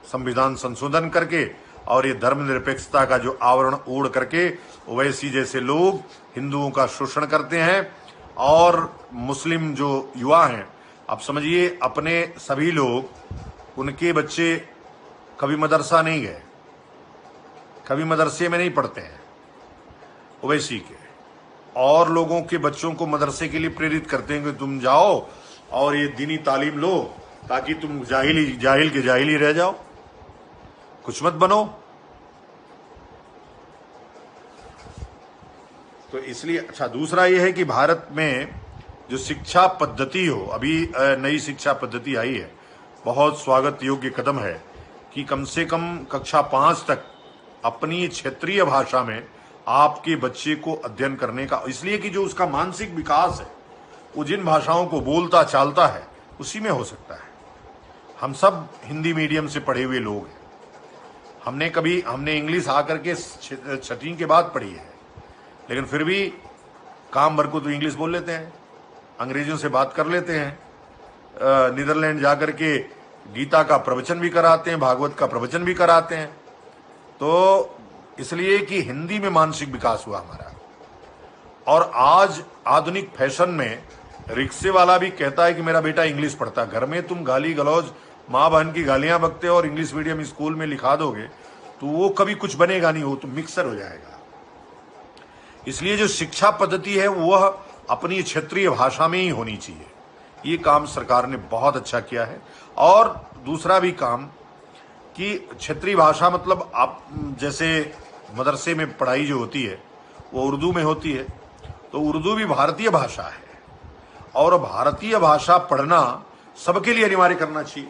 संविधान संशोधन करके, और ये धर्मनिरपेक्षता का जो आवरण ओढ़ करके ओवैसी जैसे लोग हिंदुओं का शोषण करते हैं, और मुस्लिम जो युवा हैं, आप समझिए अपने सभी लोग, उनके बच्चे कभी मदरसा नहीं गए, कभी मदरसे में नहीं पढ़ते हैं ओवैसी के, और लोगों के बच्चों को मदरसे के लिए प्रेरित करते हैं कि तुम जाओ और ये दीनी तालीम लो, ताकि तुम जाहिल के जाहिल ही रह जाओ, कुछ मत बनो। तो इसलिए अच्छा, दूसरा यह है कि भारत में जो शिक्षा पद्धति हो, अभी नई शिक्षा पद्धति आई है, बहुत स्वागत योग्य कदम है कि कम से कम कक्षा 5 तक अपनी क्षेत्रीय भाषा में आपके बच्चे को अध्ययन करने का, इसलिए कि जो उसका मानसिक विकास है वो जिन भाषाओं को बोलता चालता है उसी में हो सकता है। हम सब हिंदी मीडियम से पढ़े हुए लोग हैं, हमने इंग्लिश आकर के 6वीं के बाद पढ़ी है, लेकिन फिर भी काम भर को तो इंग्लिश बोल लेते हैं, अंग्रेजों से बात कर लेते हैं, नीदरलैंड जाकर के गीता का प्रवचन भी कराते हैं, भागवत का प्रवचन भी कराते हैं। तो इसलिए कि हिंदी में मानसिक विकास हुआ हमारा। और आज आधुनिक फैशन में रिक्शे वाला भी कहता है कि मेरा बेटा इंग्लिश पढ़ता है। घर में तुम गाली गलौज, माँ बहन की गालियां बकते हो और इंग्लिश मीडियम स्कूल में लिखा दोगे तो वो कभी कुछ बनेगा नहीं, वो तो मिक्सर हो जाएगा। इसलिए जो शिक्षा पद्धति है वह अपनी क्षेत्रीय भाषा में ही होनी चाहिए। ये काम सरकार ने बहुत अच्छा किया है। और दूसरा भी काम कि क्षेत्रीय भाषा मतलब आप जैसे मदरसे में पढ़ाई जो होती है वो उर्दू में होती है, तो उर्दू भी भारतीय भाषा है और भारतीय भाषा पढ़ना सबके लिए अनिवार्य करना चाहिए,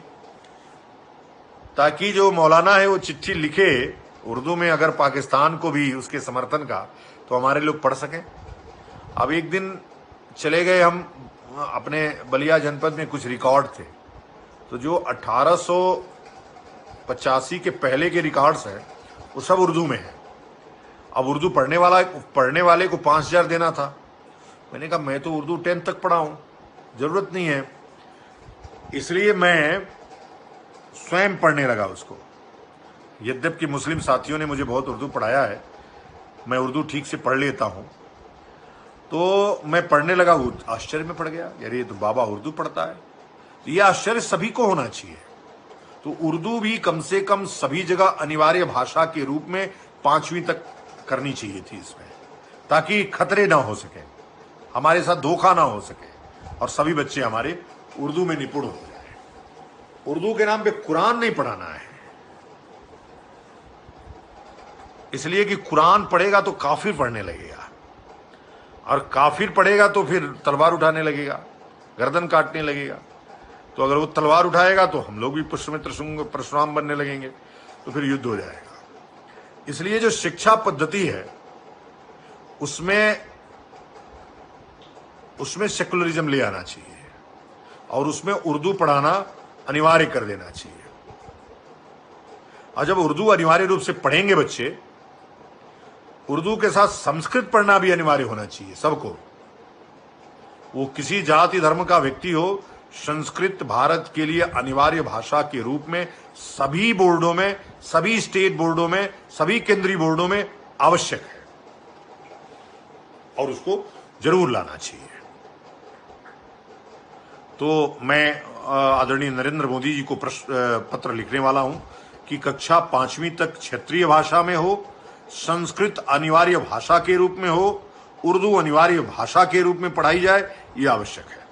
ताकि जो मौलाना है वो चिट्ठी लिखे उर्दू में अगर पाकिस्तान को भी उसके समर्थन का, तो हमारे लोग पढ़ सकें। अब एक दिन चले गए हम अपने बलिया जनपद में, कुछ रिकॉर्ड थे, तो जो 1885 के पहले के रिकॉर्ड्स हैं वो सब उर्दू में है। अब उर्दू पढ़ने वाले को 5,000 देना था। मैंने कहा मैं तो उर्दू 10th तक पढ़ा हूं, जरूरत नहीं है। इसलिए मैं स्वयं पढ़ने लगा उसको। यद्यपि मुस्लिम साथियों ने मुझे बहुत उर्दू पढ़ाया है, मैं उर्दू ठीक से पढ़ लेता हूं, तो मैं पढ़ने लगा। आश्चर्य में पड़ गया, यार ये तो बाबा उर्दू पढ़ता है। तो ये आश्चर्य सभी को होना चाहिए। तो उर्दू भी कम से कम सभी जगह अनिवार्य भाषा के रूप में 5वीं तक करनी चाहिए थी इसमें, ताकि खतरे ना हो सके, हमारे साथ धोखा ना हो सके और सभी बच्चे हमारे उर्दू में निपुण हो जाए। उर्दू के नाम पे कुरान नहीं पढ़ाना है, इसलिए कि कुरान पढ़ेगा तो काफिर पढ़ने लगेगा, और काफिर पढ़ेगा तो फिर तलवार उठाने लगेगा, गर्दन काटने लगेगा। तो अगर वो तलवार उठाएगा तो हम लोग भी पुष्यमित्र परशुराम बनने लगेंगे, तो फिर युद्ध हो जाएगा। इसलिए जो शिक्षा पद्धति है उसमें सेकुलरिज्म ले आना चाहिए और उसमें उर्दू पढ़ाना अनिवार्य कर देना चाहिए। और जब उर्दू अनिवार्य रूप से पढ़ेंगे बच्चे, उर्दू के साथ संस्कृत पढ़ना भी अनिवार्य होना चाहिए सबको। वो किसी जाति धर्म का व्यक्ति हो, संस्कृत भारत के लिए अनिवार्य भाषा के रूप में सभी बोर्डों में, सभी स्टेट बोर्डों में, सभी केंद्रीय बोर्डों में आवश्यक है और उसको जरूर लाना चाहिए। तो मैं आदरणीय नरेंद्र मोदी जी को पत्र लिखने वाला हूं कि कक्षा 5वीं तक क्षेत्रीय भाषा में हो, संस्कृत अनिवार्य भाषा के रूप में हो, उर्दू अनिवार्य भाषा के रूप में पढ़ाई जाए, यह आवश्यक है।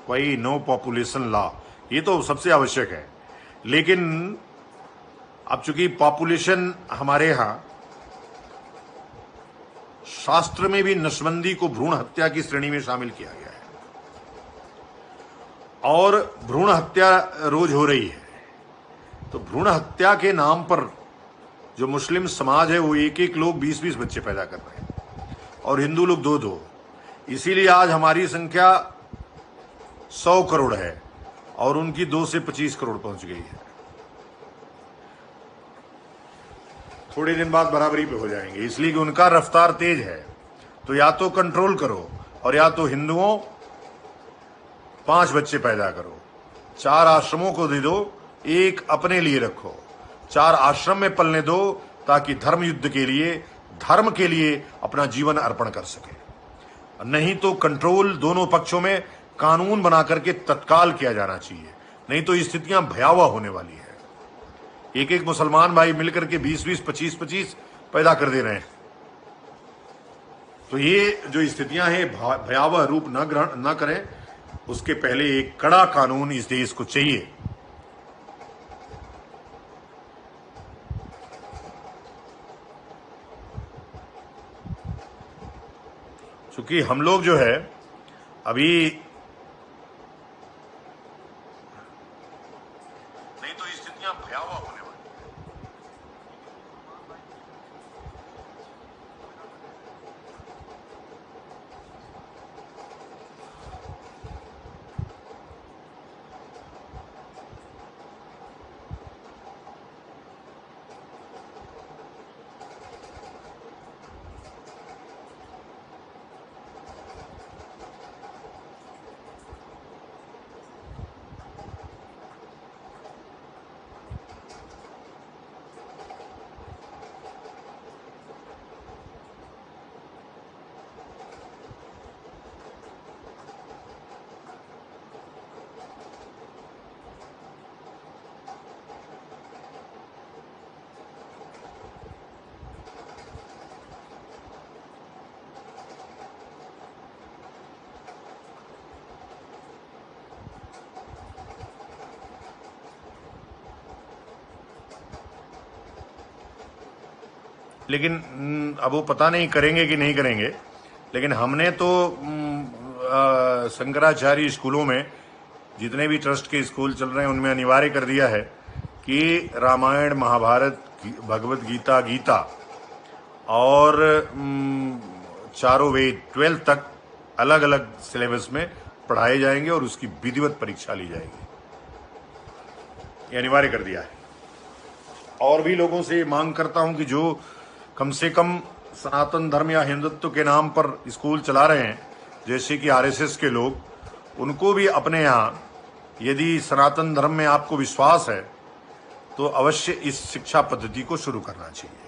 वही नो पॉपुलेशन लॉ, ये तो सबसे आवश्यक है। लेकिन अब चूंकि पॉपुलेशन हमारे यहां शास्त्र में भी नसबंदी को भ्रूण हत्या की श्रेणी में शामिल किया गया है और भ्रूण हत्या रोज हो रही है। तो भ्रूण हत्या के नाम पर जो मुस्लिम समाज है वो एक लोग 20-20 बच्चे पैदा कर रहे हैं और हिंदू लोग 2-2। इसीलिए आज हमारी संख्या 100 करोड़ है और उनकी 2 से 25 करोड़ पहुंच गई है। थोड़े दिन बाद बराबरी पे हो जाएंगे, इसलिए कि उनका रफ्तार तेज है। तो या तो कंट्रोल करो और या तो हिंदुओं 5 बच्चे पैदा करो, 4 आश्रमों को दे दो, 1 अपने लिए रखो, 4 आश्रम में पलने दो, ताकि धर्म युद्ध के लिए, धर्म के लिए अपना जीवन अर्पण कर सके। नहीं तो कंट्रोल दोनों पक्षों में कानून बना करके तत्काल किया जाना चाहिए, नहीं तो स्थितियां भयावह होने वाली है। एक मुसलमान भाई मिलकर के 20-20, 25-25 पैदा कर दे रहे हैं, तो ये जो स्थितियां हैं भयावह रूप न करें, उसके पहले एक कड़ा कानून इस देश को चाहिए। क्योंकि हम लोग जो है अभी, नहीं तो स्थितियां भयावह होने वाली। लेकिन अब वो पता नहीं करेंगे कि नहीं करेंगे, लेकिन हमने तो शंकराचार्य स्कूलों में जितने भी ट्रस्ट के स्कूल चल रहे हैं उनमें अनिवार्य कर दिया है कि रामायण, महाभारत, भगवत गीता, गीता और चारों वेद 12th तक अलग अलग सिलेबस में पढ़ाए जाएंगे और उसकी विधिवत परीक्षा ली जाएगी। ये अनिवार्य कर दिया है। और भी लोगों से मांग करता हूं कि जो कम से कम सनातन धर्म या हिंदुत्व के नाम पर स्कूल चला रहे हैं, जैसे कि आरएसएस के लोग, उनको भी अपने यहाँ, यदि सनातन धर्म में आपको विश्वास है तो अवश्य इस शिक्षा पद्धति को शुरू करना चाहिए।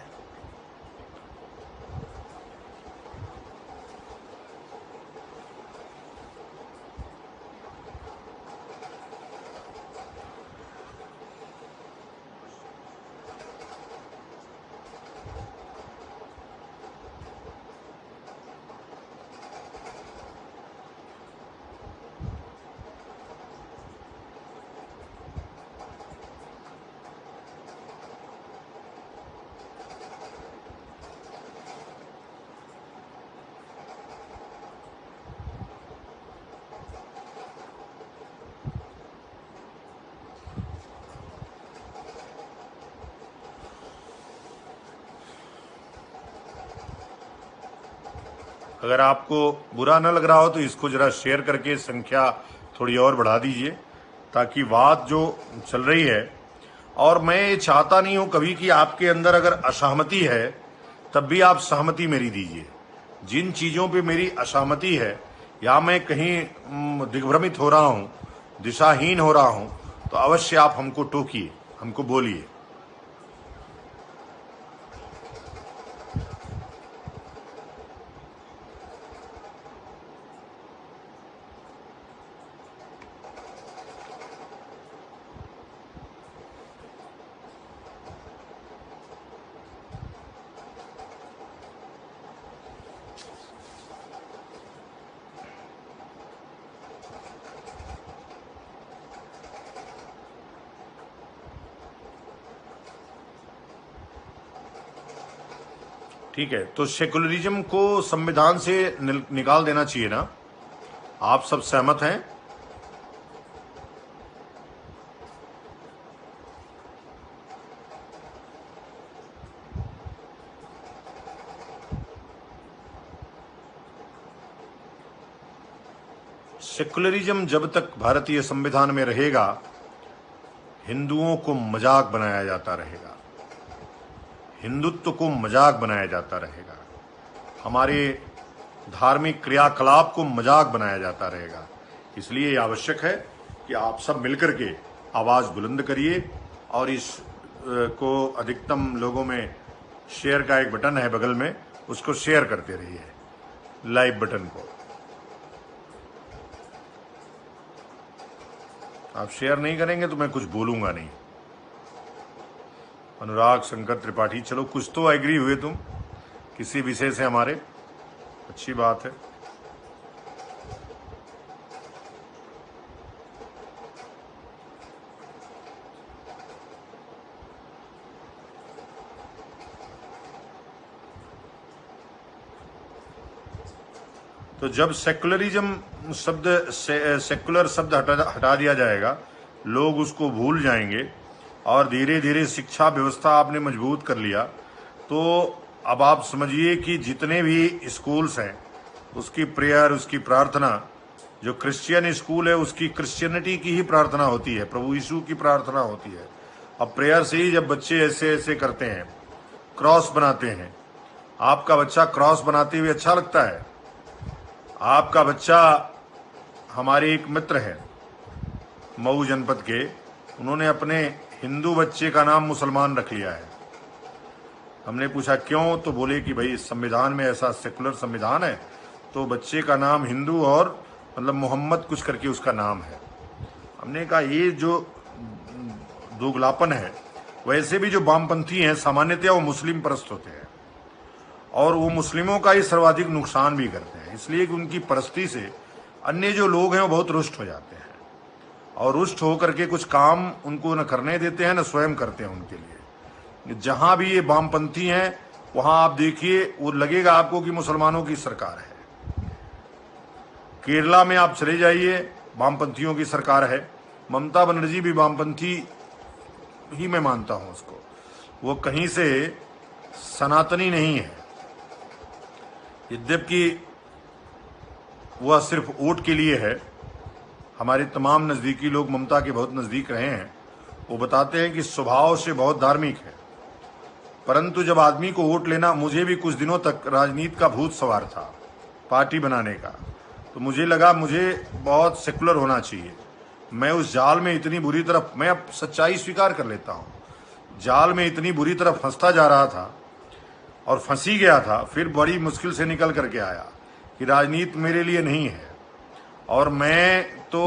अगर आपको बुरा न लग रहा हो तो इसको जरा शेयर करके संख्या थोड़ी और बढ़ा दीजिए, ताकि बात जो चल रही है, और मैं ये चाहता नहीं हूं कभी कि आपके अंदर अगर असहमति है तब भी आप सहमति मेरी दीजिए। जिन चीजों पे मेरी असहमति है या मैं कहीं दिग्भ्रमित हो रहा हूं, दिशाहीन हो रहा हूं, तो अवश्य आप हमको टोकिए, हमको बोलिए। ठीक है, तो सेकुलरिज्म को संविधान से निकाल देना चाहिए ना? आप सब सहमत हैं? सेकुलरिज्म जब तक भारतीय संविधान में रहेगा, हिंदुओं को मजाक बनाया जाता रहेगा, हिंदुत्व को मजाक बनाया जाता रहेगा, हमारे धार्मिक क्रियाकलाप को मजाक बनाया जाता रहेगा। इसलिए ये आवश्यक है कि आप सब मिलकर के आवाज बुलंद करिए और इस को अधिकतम लोगों में शेयर का एक बटन है बगल में, उसको शेयर करते रहिए, लाइव बटन को। आप शेयर नहीं करेंगे तो मैं कुछ बोलूंगा नहीं। अनुराग शंकर त्रिपाठी, चलो कुछ तो एग्री हुए तुम किसी विषय से हमारे। अच्छी बात है। तो जब सेकुलरिज्म शब्द सेकुलर शब्द हटा दिया जाएगा, लोग उसको भूल जाएंगे और धीरे धीरे शिक्षा व्यवस्था आपने मजबूत कर लिया, तो अब आप समझिए कि जितने भी स्कूल्स हैं उसकी प्रेयर, उसकी प्रार्थना, जो क्रिश्चियन स्कूल है उसकी क्रिश्चियनिटी की ही प्रार्थना होती है, प्रभु यीशु की प्रार्थना होती है। अब प्रेयर से ही जब बच्चे ऐसे ऐसे करते हैं, क्रॉस बनाते हैं, आपका बच्चा क्रॉस बनाते हुए अच्छा लगता है? आपका बच्चा, हमारे एक मित्र हैं मऊ जनपद के, उन्होंने अपने हिंदू बच्चे का नाम मुसलमान रख लिया है। हमने पूछा क्यों, तो बोले कि भाई संविधान में ऐसा सेकुलर संविधान है, तो बच्चे का नाम हिंदू और मतलब मोहम्मद कुछ करके उसका नाम है। हमने कहा ये जो दोगलापन है, वैसे भी जो वामपंथी हैं सामान्यतया वो मुस्लिम परस्त होते हैं और वो मुस्लिमों का ही सर्वाधिक नुकसान भी करते हैं, इसलिए कि उनकी परस्ती से अन्य जो लोग हैं वो बहुत रुष्ट हो जाते हैं और रुष्ट होकर के कुछ काम उनको न करने देते हैं न स्वयं करते हैं उनके लिए। जहां भी ये वामपंथी हैं वहां आप देखिए, वो लगेगा आपको कि मुसलमानों की सरकार है। केरला में आप चले जाइए, वामपंथियों की सरकार है। ममता बनर्जी भी वामपंथी ही मैं मानता हूं उसको, वो कहीं से सनातनी नहीं है, यद्यपि वह सिर्फ वोट के लिए है। हमारे तमाम नज़दीकी लोग ममता के बहुत नज़दीक रहे हैं, वो बताते हैं कि स्वभाव से बहुत धार्मिक है, परंतु जब आदमी को वोट लेना, मुझे भी कुछ दिनों तक राजनीति का भूत सवार था पार्टी बनाने का, तो मुझे लगा मुझे बहुत सेकुलर होना चाहिए। मैं उस जाल में इतनी बुरी तरह, मैं अब सच्चाई स्वीकार कर लेता हूँ, जाल में इतनी बुरी तरह फंसता जा रहा था और फंसी गया था, फिर बड़ी मुश्किल से निकल करके आया कि राजनीति मेरे लिए नहीं है और मैं तो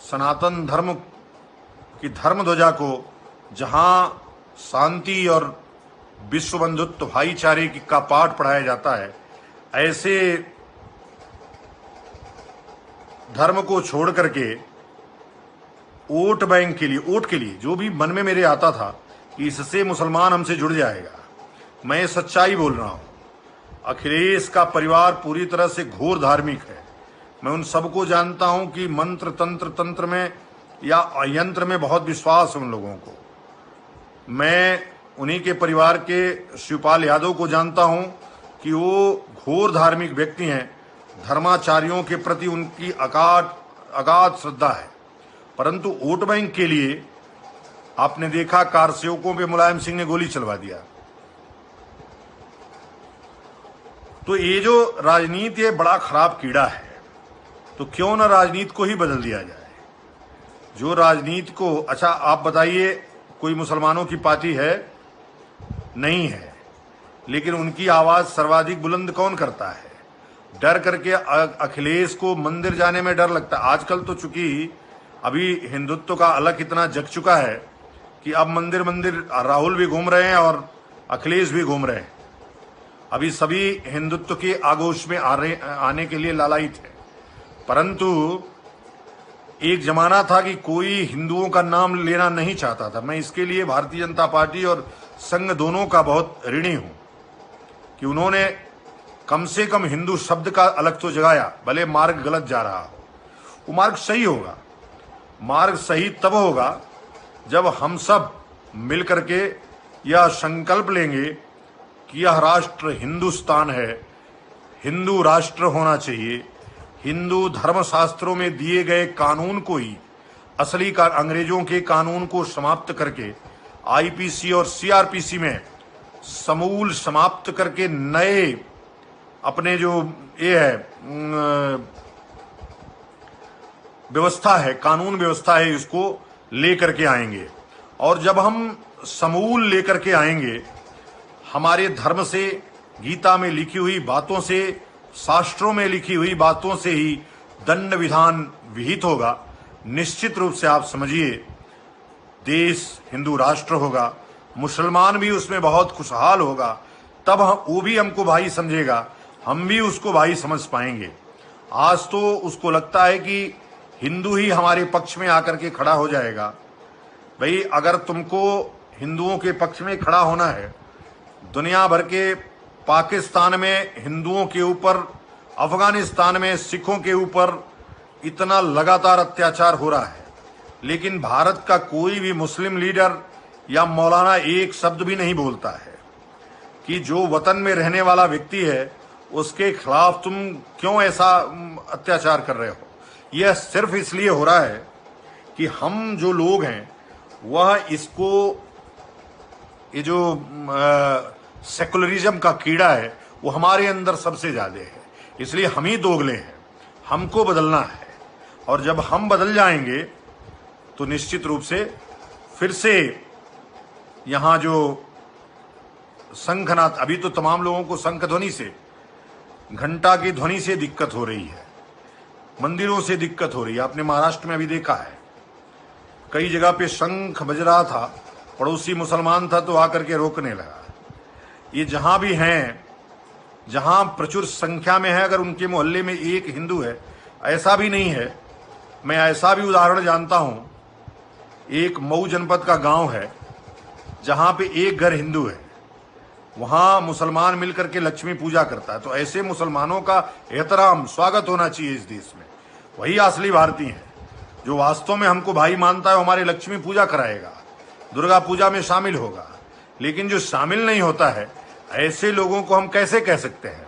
सनातन धर्म की धर्म ध्वजा को, जहां शांति और विश्व बंधुत्व भाईचारे का पाठ पढ़ाया जाता है, ऐसे धर्म को छोड़ करके वोट बैंक के लिए जो भी मन में मेरे आता था कि इससे मुसलमान हमसे जुड़ जाएगा, मैं सच्चाई बोल रहा हूं। अखिलेश का परिवार पूरी तरह से घोर धार्मिक है। मैं उन सबको जानता हूं कि मंत्र तंत्र में या यंत्र में बहुत विश्वास है उन लोगों को। मैं उन्हीं के परिवार के शिवपाल यादव को जानता हूं कि वो घोर धार्मिक व्यक्ति हैं, धर्माचार्यों के प्रति उनकी अगाध श्रद्धा है, परंतु वोट बैंक के लिए आपने देखा कार सेवकों पे मुलायम सिंह ने गोली चलवा दिया। तो ये जो राजनीति है बड़ा खराब कीड़ा है, तो क्यों ना राजनीति को ही बदल दिया जाए। जो राजनीति को, अच्छा आप बताइए कोई मुसलमानों की पार्टी है? नहीं है, लेकिन उनकी आवाज सर्वाधिक बुलंद कौन करता है? डर करके अखिलेश को मंदिर जाने में डर लगता है। आजकल तो चूंकि अभी हिंदुत्व का अलग इतना जग चुका है कि अब मंदिर राहुल भी घूम रहे हैं और अखिलेश भी घूम रहे हैं। अभी सभी हिंदुत्व के आगोश में आने के लिए लालायित है, परंतु एक जमाना था कि कोई हिंदुओं का नाम लेना नहीं चाहता था। मैं इसके लिए भारतीय जनता पार्टी और संघ दोनों का बहुत ऋणी हूं कि उन्होंने कम से कम हिंदू शब्द का अलग तो जगाया, भले मार्ग गलत जा रहा हो, वो मार्ग सही होगा। मार्ग सही तब होगा जब हम सब मिल करके यह संकल्प लेंगे कि यह राष्ट्र हिंदुस्तान है, हिंदू राष्ट्र होना चाहिए। हिंदू धर्मशास्त्रों में दिए गए कानून को ही, असली का अंग्रेजों के कानून को समाप्त करके आईपीसी और सीआरपीसी में समूल समाप्त करके नए अपने जो ये है व्यवस्था है, कानून व्यवस्था है, इसको लेकर के आएंगे। और जब हम समूल लेकर के आएंगे, हमारे धर्म से, गीता में लिखी हुई बातों से, शास्त्रों में लिखी हुई बातों से ही दंड विधान विहित होगा। निश्चित रूप से आप समझिए देश हिंदू राष्ट्र होगा, मुसलमान भी उसमें बहुत खुशहाल होगा, तब वो भी हमको भाई समझेगा हम भी उसको भाई समझ पाएंगे। आज तो उसको लगता है कि हिंदू ही हमारे पक्ष में आकर के खड़ा हो जाएगा। भाई अगर तुमको हिंदुओं के पक्ष में खड़ा होना है, दुनिया भर के पाकिस्तान में हिंदुओं के ऊपर, अफगानिस्तान में सिखों के ऊपर इतना लगातार अत्याचार हो रहा है, लेकिन भारत का कोई भी मुस्लिम लीडर या मौलाना एक शब्द भी नहीं बोलता है कि जो वतन में रहने वाला व्यक्ति है उसके खिलाफ तुम क्यों ऐसा अत्याचार कर रहे हो। यह सिर्फ इसलिए हो रहा है कि हम जो लोग हैं वह इसको, ये जो सेकुलरिज्म का कीड़ा है वो हमारे अंदर सबसे ज्यादा है, इसलिए हम ही दोगले हैं। हमको बदलना है, और जब हम बदल जाएंगे तो निश्चित रूप से फिर से यहां जो शंखनाद, अभी तो तमाम लोगों को शंख ध्वनि से, घंटा की ध्वनि से दिक्कत हो रही है, मंदिरों से दिक्कत हो रही है। आपने महाराष्ट्र में अभी देखा है कई जगह पे शंख बज रहा था, पड़ोसी मुसलमान था तो आकर के रोकने लगा। ये जहां भी हैं, जहां प्रचुर संख्या में है, अगर उनके मोहल्ले में एक हिंदू है, ऐसा भी नहीं है। मैं ऐसा भी उदाहरण जानता हूं, एक मऊ जनपद का गांव है जहां पे एक घर हिंदू है, वहां मुसलमान मिलकर के लक्ष्मी पूजा करता है। तो ऐसे मुसलमानों का एहतराम, स्वागत होना चाहिए इस देश में। वही असली भारतीय हैं। जो वास्तव में हमको भाई मानता है वो हमारे लक्ष्मी पूजा कराएगा, दुर्गा पूजा में शामिल होगा। लेकिन जो शामिल नहीं होता है, ऐसे लोगों को हम कैसे कह सकते हैं।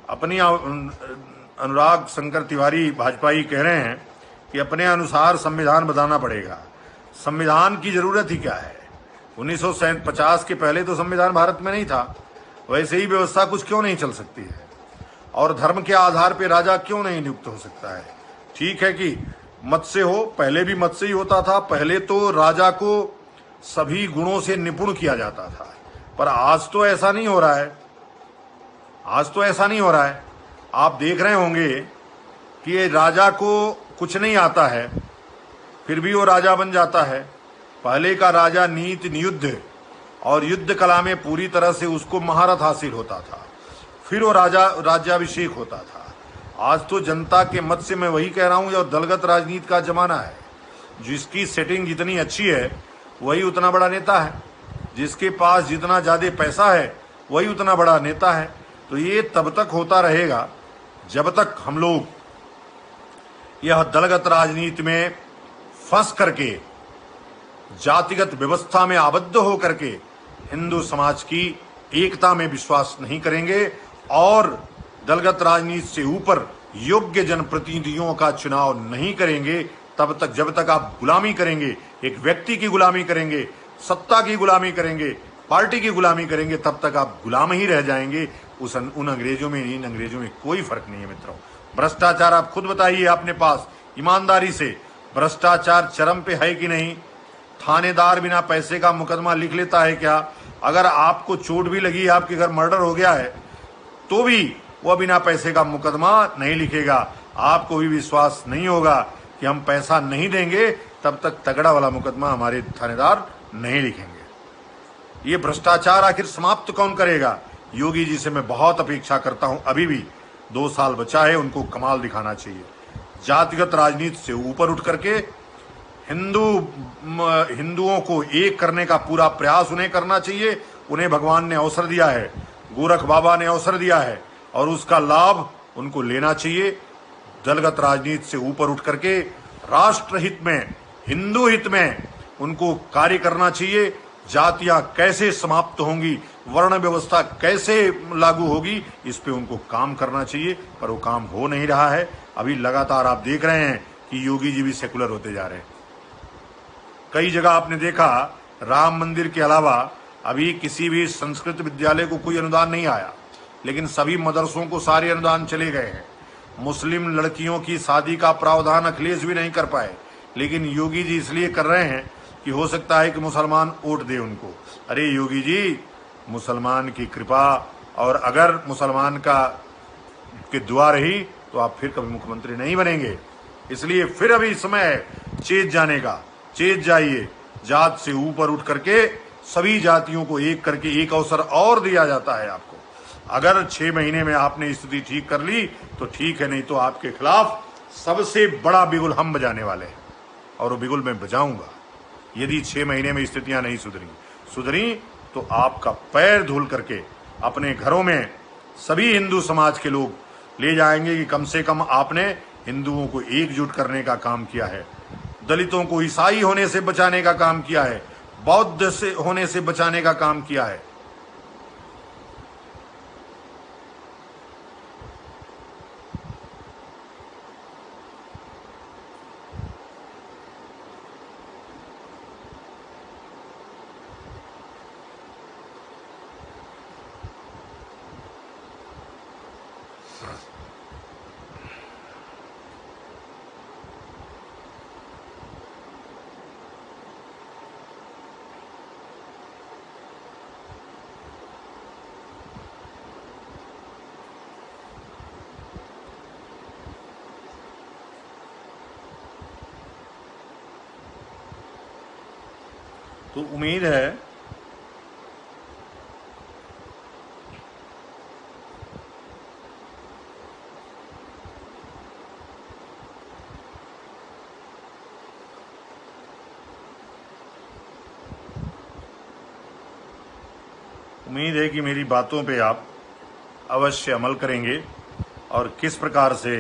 अपनी अनुराग शंकर तिवारी भाजपाई कह रहे हैं कि अपने अनुसार संविधान बनाना पड़ेगा। संविधान की जरूरत ही क्या है। 1950 के पहले तो संविधान भारत में नहीं था, वैसे ही व्यवस्था कुछ क्यों नहीं चल सकती है, और धर्म के आधार पर राजा क्यों नहीं नियुक्त हो सकता है। ठीक है कि मत से हो, पहले भी मत से ही होता था। पहले तो राजा को सभी गुणों से निपुण किया जाता था, पर आज तो ऐसा नहीं हो रहा है। आज तो ऐसा नहीं हो रहा है। आप देख रहे होंगे कि ये राजा को कुछ नहीं आता है, फिर भी वो राजा बन जाता है। पहले का राजा नीति नियुद्ध और युद्ध कला में पूरी तरह से उसको महारत हासिल होता था, फिर वो राज्याभिषेक होता था। आज तो जनता के मत से, मैं वही कह रहा हूं, और दलगत राजनीति का जमाना है। जिसकी सेटिंग जितनी अच्छी है वही उतना बड़ा नेता है, जिसके पास जितना ज्यादा पैसा है वही उतना बड़ा नेता है। तो ये तब तक होता रहेगा जब तक हम लोग यह दलगत राजनीति में फंस करके, जातिगत व्यवस्था में आबद्ध होकर के हिंदू समाज की एकता में विश्वास नहीं करेंगे और दलगत राजनीति से ऊपर योग्य जनप्रतिनिधियों का चुनाव नहीं करेंगे, तब तक, जब तक आप गुलामी करेंगे, एक व्यक्ति की गुलामी करेंगे, सत्ता की गुलामी करेंगे, पार्टी की गुलामी करेंगे, तब तक आप गुलाम ही रह जाएंगे। उन अंग्रेजों में, इन अंग्रेजों में कोई फर्क नहीं है मित्रों। भ्रष्टाचार आप खुद बताइए अपने पास ईमानदारी से, भ्रष्टाचार चरम पे है कि नहीं। थानेदार बिना पैसे का मुकदमा लिख लेता है क्या? अगर आपको चोट भी लगी, आपके घर मर्डर हो गया है, तो भी वह बिना पैसे का मुकदमा नहीं लिखेगा। आपको भी विश्वास नहीं होगा कि हम पैसा नहीं देंगे तब तक तगड़ा वाला मुकदमा हमारे थानेदार नहीं लिखेंगे। ये भ्रष्टाचार आखिर समाप्त कौन करेगा? योगी जी से मैं बहुत अपेक्षा करता हूं। अभी भी 2 साल बचा है, उनको कमाल दिखाना चाहिए। जातिगत राजनीति से ऊपर उठ करके हिंदुओं को एक करने का पूरा प्रयास उन्हें करना चाहिए। उन्हें भगवान ने अवसर दिया है, गोरख बाबा ने अवसर दिया है, और उसका लाभ उनको लेना चाहिए। दलगत राजनीति से ऊपर उठ करके राष्ट्र हित में, हिंदू हित में उनको कार्य करना चाहिए। जातियां कैसे समाप्त होंगी, वर्ण व्यवस्था कैसे लागू होगी, इस पे उनको काम करना चाहिए, पर वो काम हो नहीं रहा है। अभी लगातार आप देख रहे हैं कि योगी जी भी सेकुलर होते जा रहे हैं। कई जगह आपने देखा, राम मंदिर के अलावा अभी किसी भी संस्कृत विद्यालय को कोई अनुदान नहीं आया, लेकिन सभी मदरसों को सारे अनुदान चले गए हैं। मुस्लिम लड़कियों की शादी का प्रावधान अखिलेश भी नहीं कर पाए, लेकिन योगी जी इसलिए कर रहे हैं कि हो सकता है कि मुसलमान वोट दे उनको। अरे योगी जी, मुसलमान की कृपा, और अगर मुसलमान की दुआ रही तो आप फिर कभी मुख्यमंत्री नहीं बनेंगे। इसलिए फिर अभी समय है चेत जाने का। चेत जाइए, जात से ऊपर उठ करके सभी जातियों को एक करके एक अवसर और दिया जाता है आपको। अगर 6 महीने में आपने स्थिति ठीक कर ली तो ठीक है, नहीं तो आपके खिलाफ सबसे बड़ा बिगुल हम बजाने वाले हैं, और वो बिगुल मैं बजाऊंगा। यदि 6 महीने में स्थितियां नहीं सुधरी तो आपका पैर धूल करके अपने घरों में सभी हिंदू समाज के लोग ले जाएंगे कि कम से कम आपने हिंदुओं को एकजुट करने का काम किया है, दलितों को ईसाई होने से बचाने का काम किया है, बौद्ध से होने से बचाने का काम किया है। तो उम्मीद है कि मेरी बातों पे आप अवश्य अमल करेंगे, और किस प्रकार से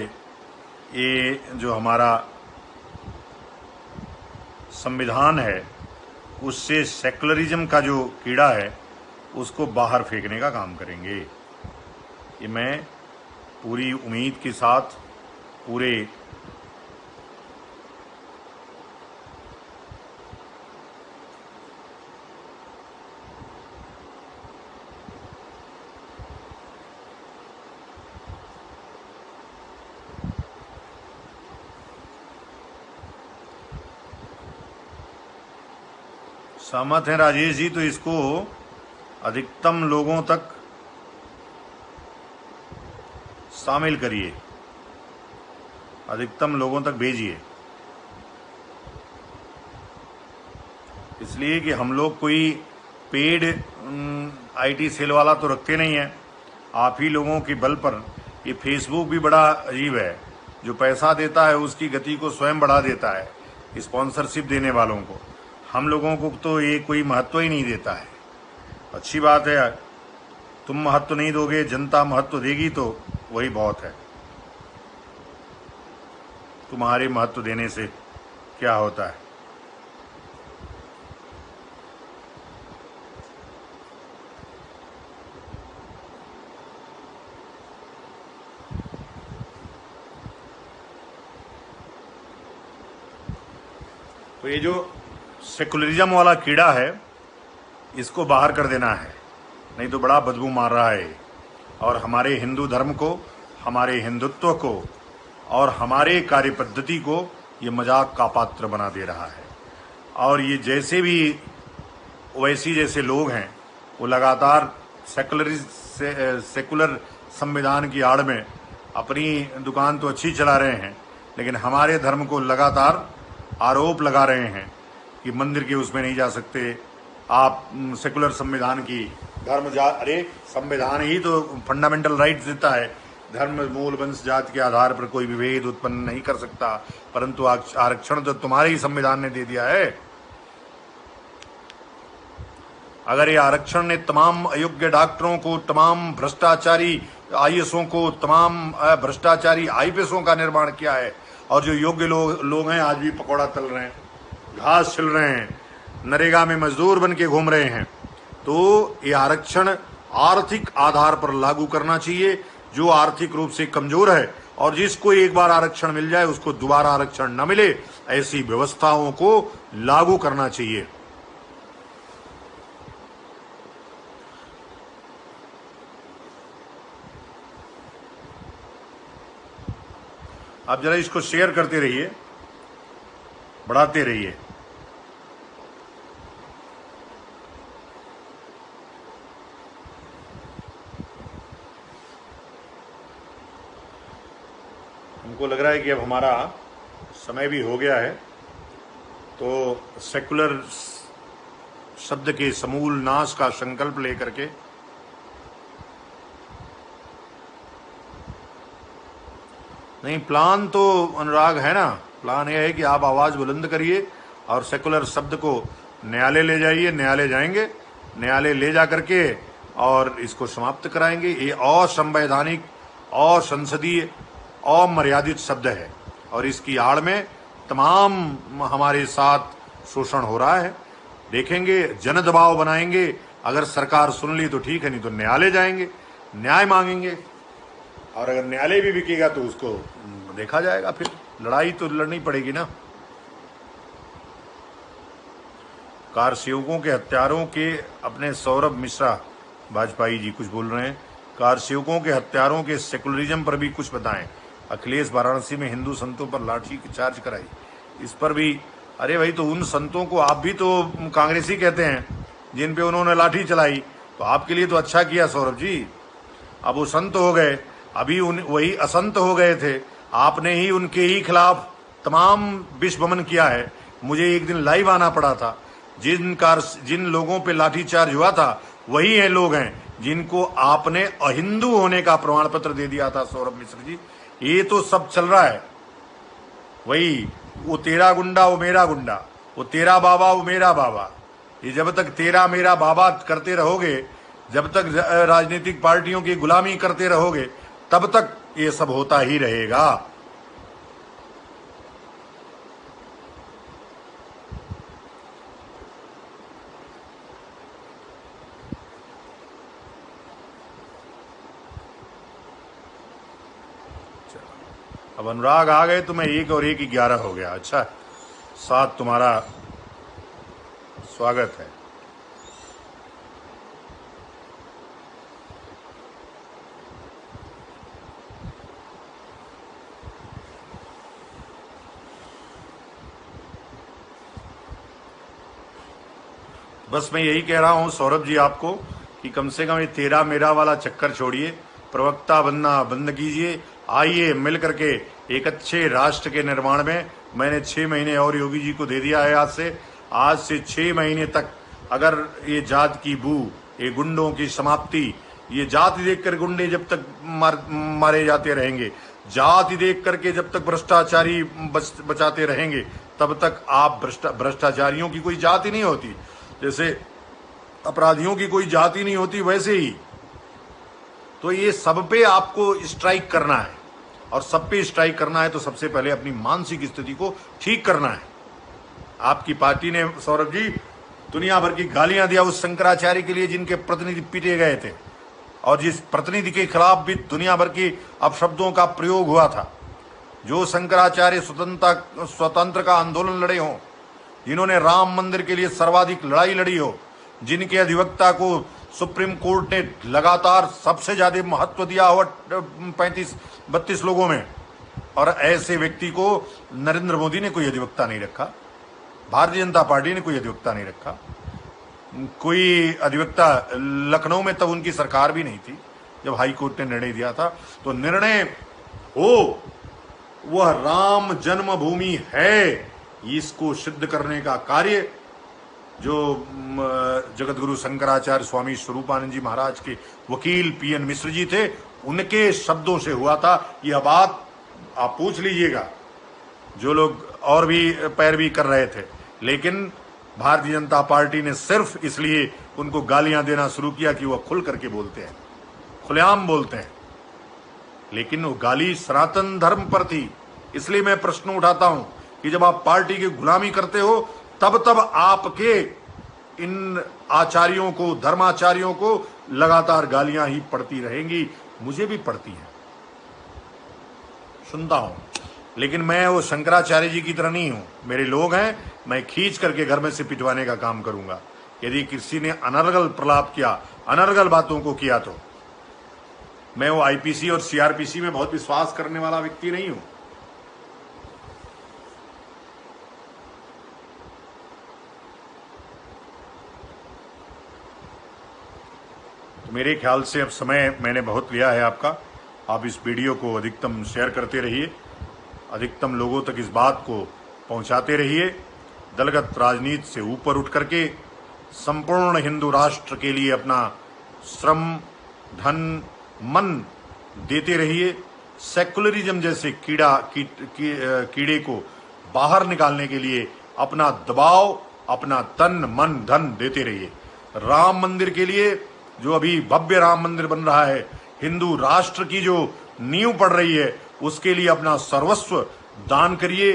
ये जो हमारा संविधान है उससे सेकुलरिज्म का जो कीड़ा है उसको बाहर फेंकने का काम करेंगे। ये मैं पूरी उम्मीद के साथ पूरे सहमत हैं राजेश जी। तो इसको अधिकतम लोगों तक शामिल करिए, अधिकतम लोगों तक भेजिए, इसलिए कि हम लोग कोई पेड आईटी सेल वाला तो रखते नहीं है। आप ही लोगों के बल पर ये फेसबुक भी बड़ा अजीब है, जो पैसा देता है उसकी गति को स्वयं बढ़ा देता है, स्पॉन्सरशिप देने वालों को। हम लोगों को तो ये कोई महत्व ही नहीं देता है। अच्छी बात है, तुम महत्व नहीं दोगे, जनता महत्व देगी तो वही बहुत है। तुम्हारे महत्व देने से क्या होता है? तो ये जो सेकुलरिज्म वाला कीड़ा है इसको बाहर कर देना है, नहीं तो बड़ा बदबू मार रहा है, और हमारे हिंदू धर्म को, हमारे हिंदुत्व को और हमारे कार्य पद्धति को ये मजाक का पात्र बना दे रहा है। और ये जैसे भी ओवैसी जैसे लोग हैं वो लगातार सेकुलर संविधान की आड़ में अपनी दुकान तो अच्छी चला रहे हैं, लेकिन हमारे धर्म को लगातार आरोप लगा रहे हैं कि मंदिर के उसमें नहीं जा सकते आप, सेकुलर संविधान की अरे संविधान ही तो फंडामेंटल राइट्स देता है, धर्म मूल वंश जाति के आधार पर कोई विभेद उत्पन्न नहीं कर सकता, परंतु आरक्षण तो तुम्हारे ही संविधान ने दे दिया है। अगर ये आरक्षण ने तमाम अयोग्य डॉक्टरों को, तमाम भ्रष्टाचारी आईएएसओं को, तमाम भ्रष्टाचारी आईपीएसओं का निर्माण किया है, और जो योग्य लोग हैं आज भी पकौड़ा तल रहे हैं, घास छिल रहे हैं, नरेगा में मजदूर बन के घूम रहे हैं, तो ये आरक्षण आर्थिक आधार पर लागू करना चाहिए। जो आर्थिक रूप से कमजोर है और जिसको एक बार आरक्षण मिल जाए उसको दोबारा आरक्षण न मिले, ऐसी व्यवस्थाओं को लागू करना चाहिए। आप जरा इसको शेयर करते रहिए, बढ़ाते रहिए। हमको लग रहा है कि अब हमारा समय भी हो गया है, तो सेकुलर शब्द के समूल नाश का संकल्प लेकर के नहीं, प्लान तो अनुराग है ना। प्लान यह है कि आप आवाज बुलंद करिए और सेकुलर शब्द को न्यायालय ले जाइए, न्यायालय जाएंगे, न्यायालय ले जा करके और इसको समाप्त कराएंगे। ये असंवैधानिक, असंसदीय, अमर्यादित शब्द है और इसकी आड़ में तमाम हमारे साथ शोषण हो रहा है। देखेंगे, जन दबाव बनाएंगे, अगर सरकार सुन ली तो ठीक है, नहीं तो न्यायालय जाएंगे, न्याय मांगेंगे और अगर न्यायालय भी बिकेगा तो उसको देखा जाएगा। फिर लड़ाई तो लड़नी पड़ेगी ना। कार सेवकों के हत्यारों के अपने सौरभ मिश्रा वाजपेयी जी कुछ बोल रहे हैं, कार सेवकों के हत्यारों के सेकुलरिज्म पर भी कुछ बताएं। अखिलेश वाराणसी में हिंदू संतों पर लाठी की चार्ज कराई, इस पर भी। अरे भाई, तो उन संतों को आप भी तो कांग्रेसी कहते हैं जिन पे उन्होंने लाठी चलाई, तो आपके लिए तो अच्छा किया सौरभ जी। अब वो संत हो गए, अभी वही असंत हो गए थे। आपने ही उनके ही खिलाफ तमाम विषवमन किया है। मुझे एक दिन लाइव आना पड़ा था। जिन लोगों पे लाठीचार्ज हुआ था वही है लोग हैं जिनको आपने अहिंदू होने का प्रमाण पत्र दे दिया था सौरभ मिश्र जी। ये तो सब चल रहा है वही, वो तेरा गुंडा वो मेरा गुंडा, वो तेरा बाबा वो मेरा बाबा। ये जब तक तेरा मेरा बाबा करते रहोगे, जब तक राजनीतिक पार्टियों की गुलामी करते रहोगे, तब तक ये सब होता ही रहेगा। अब अनुराग आ गए तो मैं 1 और 1 11 हो गया। अच्छा, 7 तुम्हारा स्वागत है। बस मैं यही कह रहा हूं सौरभ जी आपको कि कम से कम ये तेरा मेरा वाला चक्कर छोड़िए, प्रवक्ता बनना बंद कीजिए। आइए मिल करके एक अच्छे राष्ट्र के निर्माण में। मैंने 6 महीने और योगी जी को दे दिया है। आज से 6 महीने तक अगर ये जात की बू, ये गुंडों की समाप्ति, ये जाति देखकर गुंडे जब तक मारे जाते रहेंगे, जाति देख करके जब तक भ्रष्टाचारी बचाते रहेंगे, तब तक आप भ्रष्टाचारियों की कोई जाति नहीं होती। जैसे अपराधियों की कोई जाति नहीं होती, वैसे ही तो ये सब पे आपको स्ट्राइक करना है और सब पे स्ट्राइक करना है तो सबसे पहले अपनी मानसिक स्थिति को ठीक करना है। आपकी पार्टी ने सौरभ जी दुनिया भर की गालियां दिया उस शंकराचार्य के लिए जिनके प्रतिनिधि पीटे गए थे और जिस प्रतिनिधि के खिलाफ भी दुनिया भर की अपशब्दों का प्रयोग हुआ था। जो शंकराचार्य स्वतंत्र का आंदोलन लड़े हों, जिन्होंने राम मंदिर के लिए सर्वाधिक लड़ाई लड़ी हो, जिनके अधिवक्ता को सुप्रीम कोर्ट ने लगातार सबसे ज्यादा महत्व दिया हो 35-32 लोगों में, और ऐसे व्यक्ति को नरेंद्र मोदी ने कोई अधिवक्ता नहीं रखा, भारतीय जनता पार्टी ने कोई अधिवक्ता नहीं रखा। कोई अधिवक्ता लखनऊ में तब उनकी सरकार भी नहीं थी जब हाई कोर्ट ने निर्णय दिया था। तो निर्णय हो वह राम जन्मभूमि है, इसको सिद्ध करने का कार्य जो जगतगुरु शंकराचार्य स्वामी स्वरूपानंद जी महाराज के वकील पीएन मिश्र जी थे, उनके शब्दों से हुआ था। यह बात आप पूछ लीजिएगा, जो लोग और भी पैरवी कर रहे थे, लेकिन भारतीय जनता पार्टी ने सिर्फ इसलिए उनको गालियां देना शुरू किया कि वह खुल करके बोलते हैं, खुलेआम बोलते हैं, लेकिन वो गाली सनातन धर्म पर थी। इसलिए मैं प्रश्न उठाता हूं कि जब आप पार्टी की गुलामी करते हो तब आपके इन आचार्यों को, धर्माचार्यों को लगातार गालियां ही पड़ती रहेंगी। मुझे भी पड़ती हैं, सुनता हूं, लेकिन मैं वो शंकराचार्य जी की तरह नहीं हूं। मेरे लोग हैं, मैं खींच करके घर में से पिटवाने का काम करूंगा। यदि किसी ने अनर्गल प्रलाप किया, अनर्गल बातों को किया, तो मैं वो आईपीसी और सीआरपीसी में बहुत विश्वास करने वाला व्यक्ति नहीं हूं। तो मेरे ख्याल से अब समय मैंने बहुत लिया है आपका। आप इस वीडियो को अधिकतम शेयर करते रहिए, अधिकतम लोगों तक इस बात को पहुंचाते रहिए। दलगत राजनीति से ऊपर उठ करके संपूर्ण हिंदू राष्ट्र के लिए अपना श्रम, धन, मन देते रहिए। सेकुलरिज्म जैसे कीड़े को बाहर निकालने के लिए अपना दबाव, अपना तन, मन, धन देते रहिए। राम मंदिर के लिए, जो अभी भव्य राम मंदिर बन रहा है, हिंदू राष्ट्र की जो नींव पड़ रही है, उसके लिए अपना सर्वस्व दान करिए।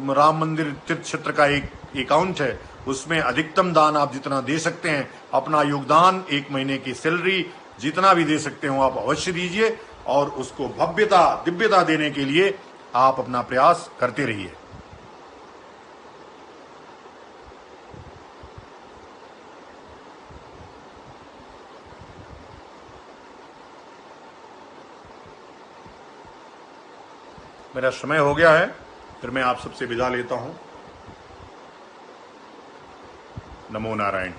राम मंदिर तीर्थ क्षेत्र का एक अकाउंट है, उसमें अधिकतम दान आप जितना दे सकते हैं, अपना योगदान, 1 महीने की सैलरी, जितना भी दे सकते हो आप अवश्य दीजिए और उसको भव्यता, दिव्यता देने के लिए आप अपना प्रयास करते रहिए। मेरा समय हो गया है, फिर मैं आप सबसे विदा लेता हूं। नमो नारायण।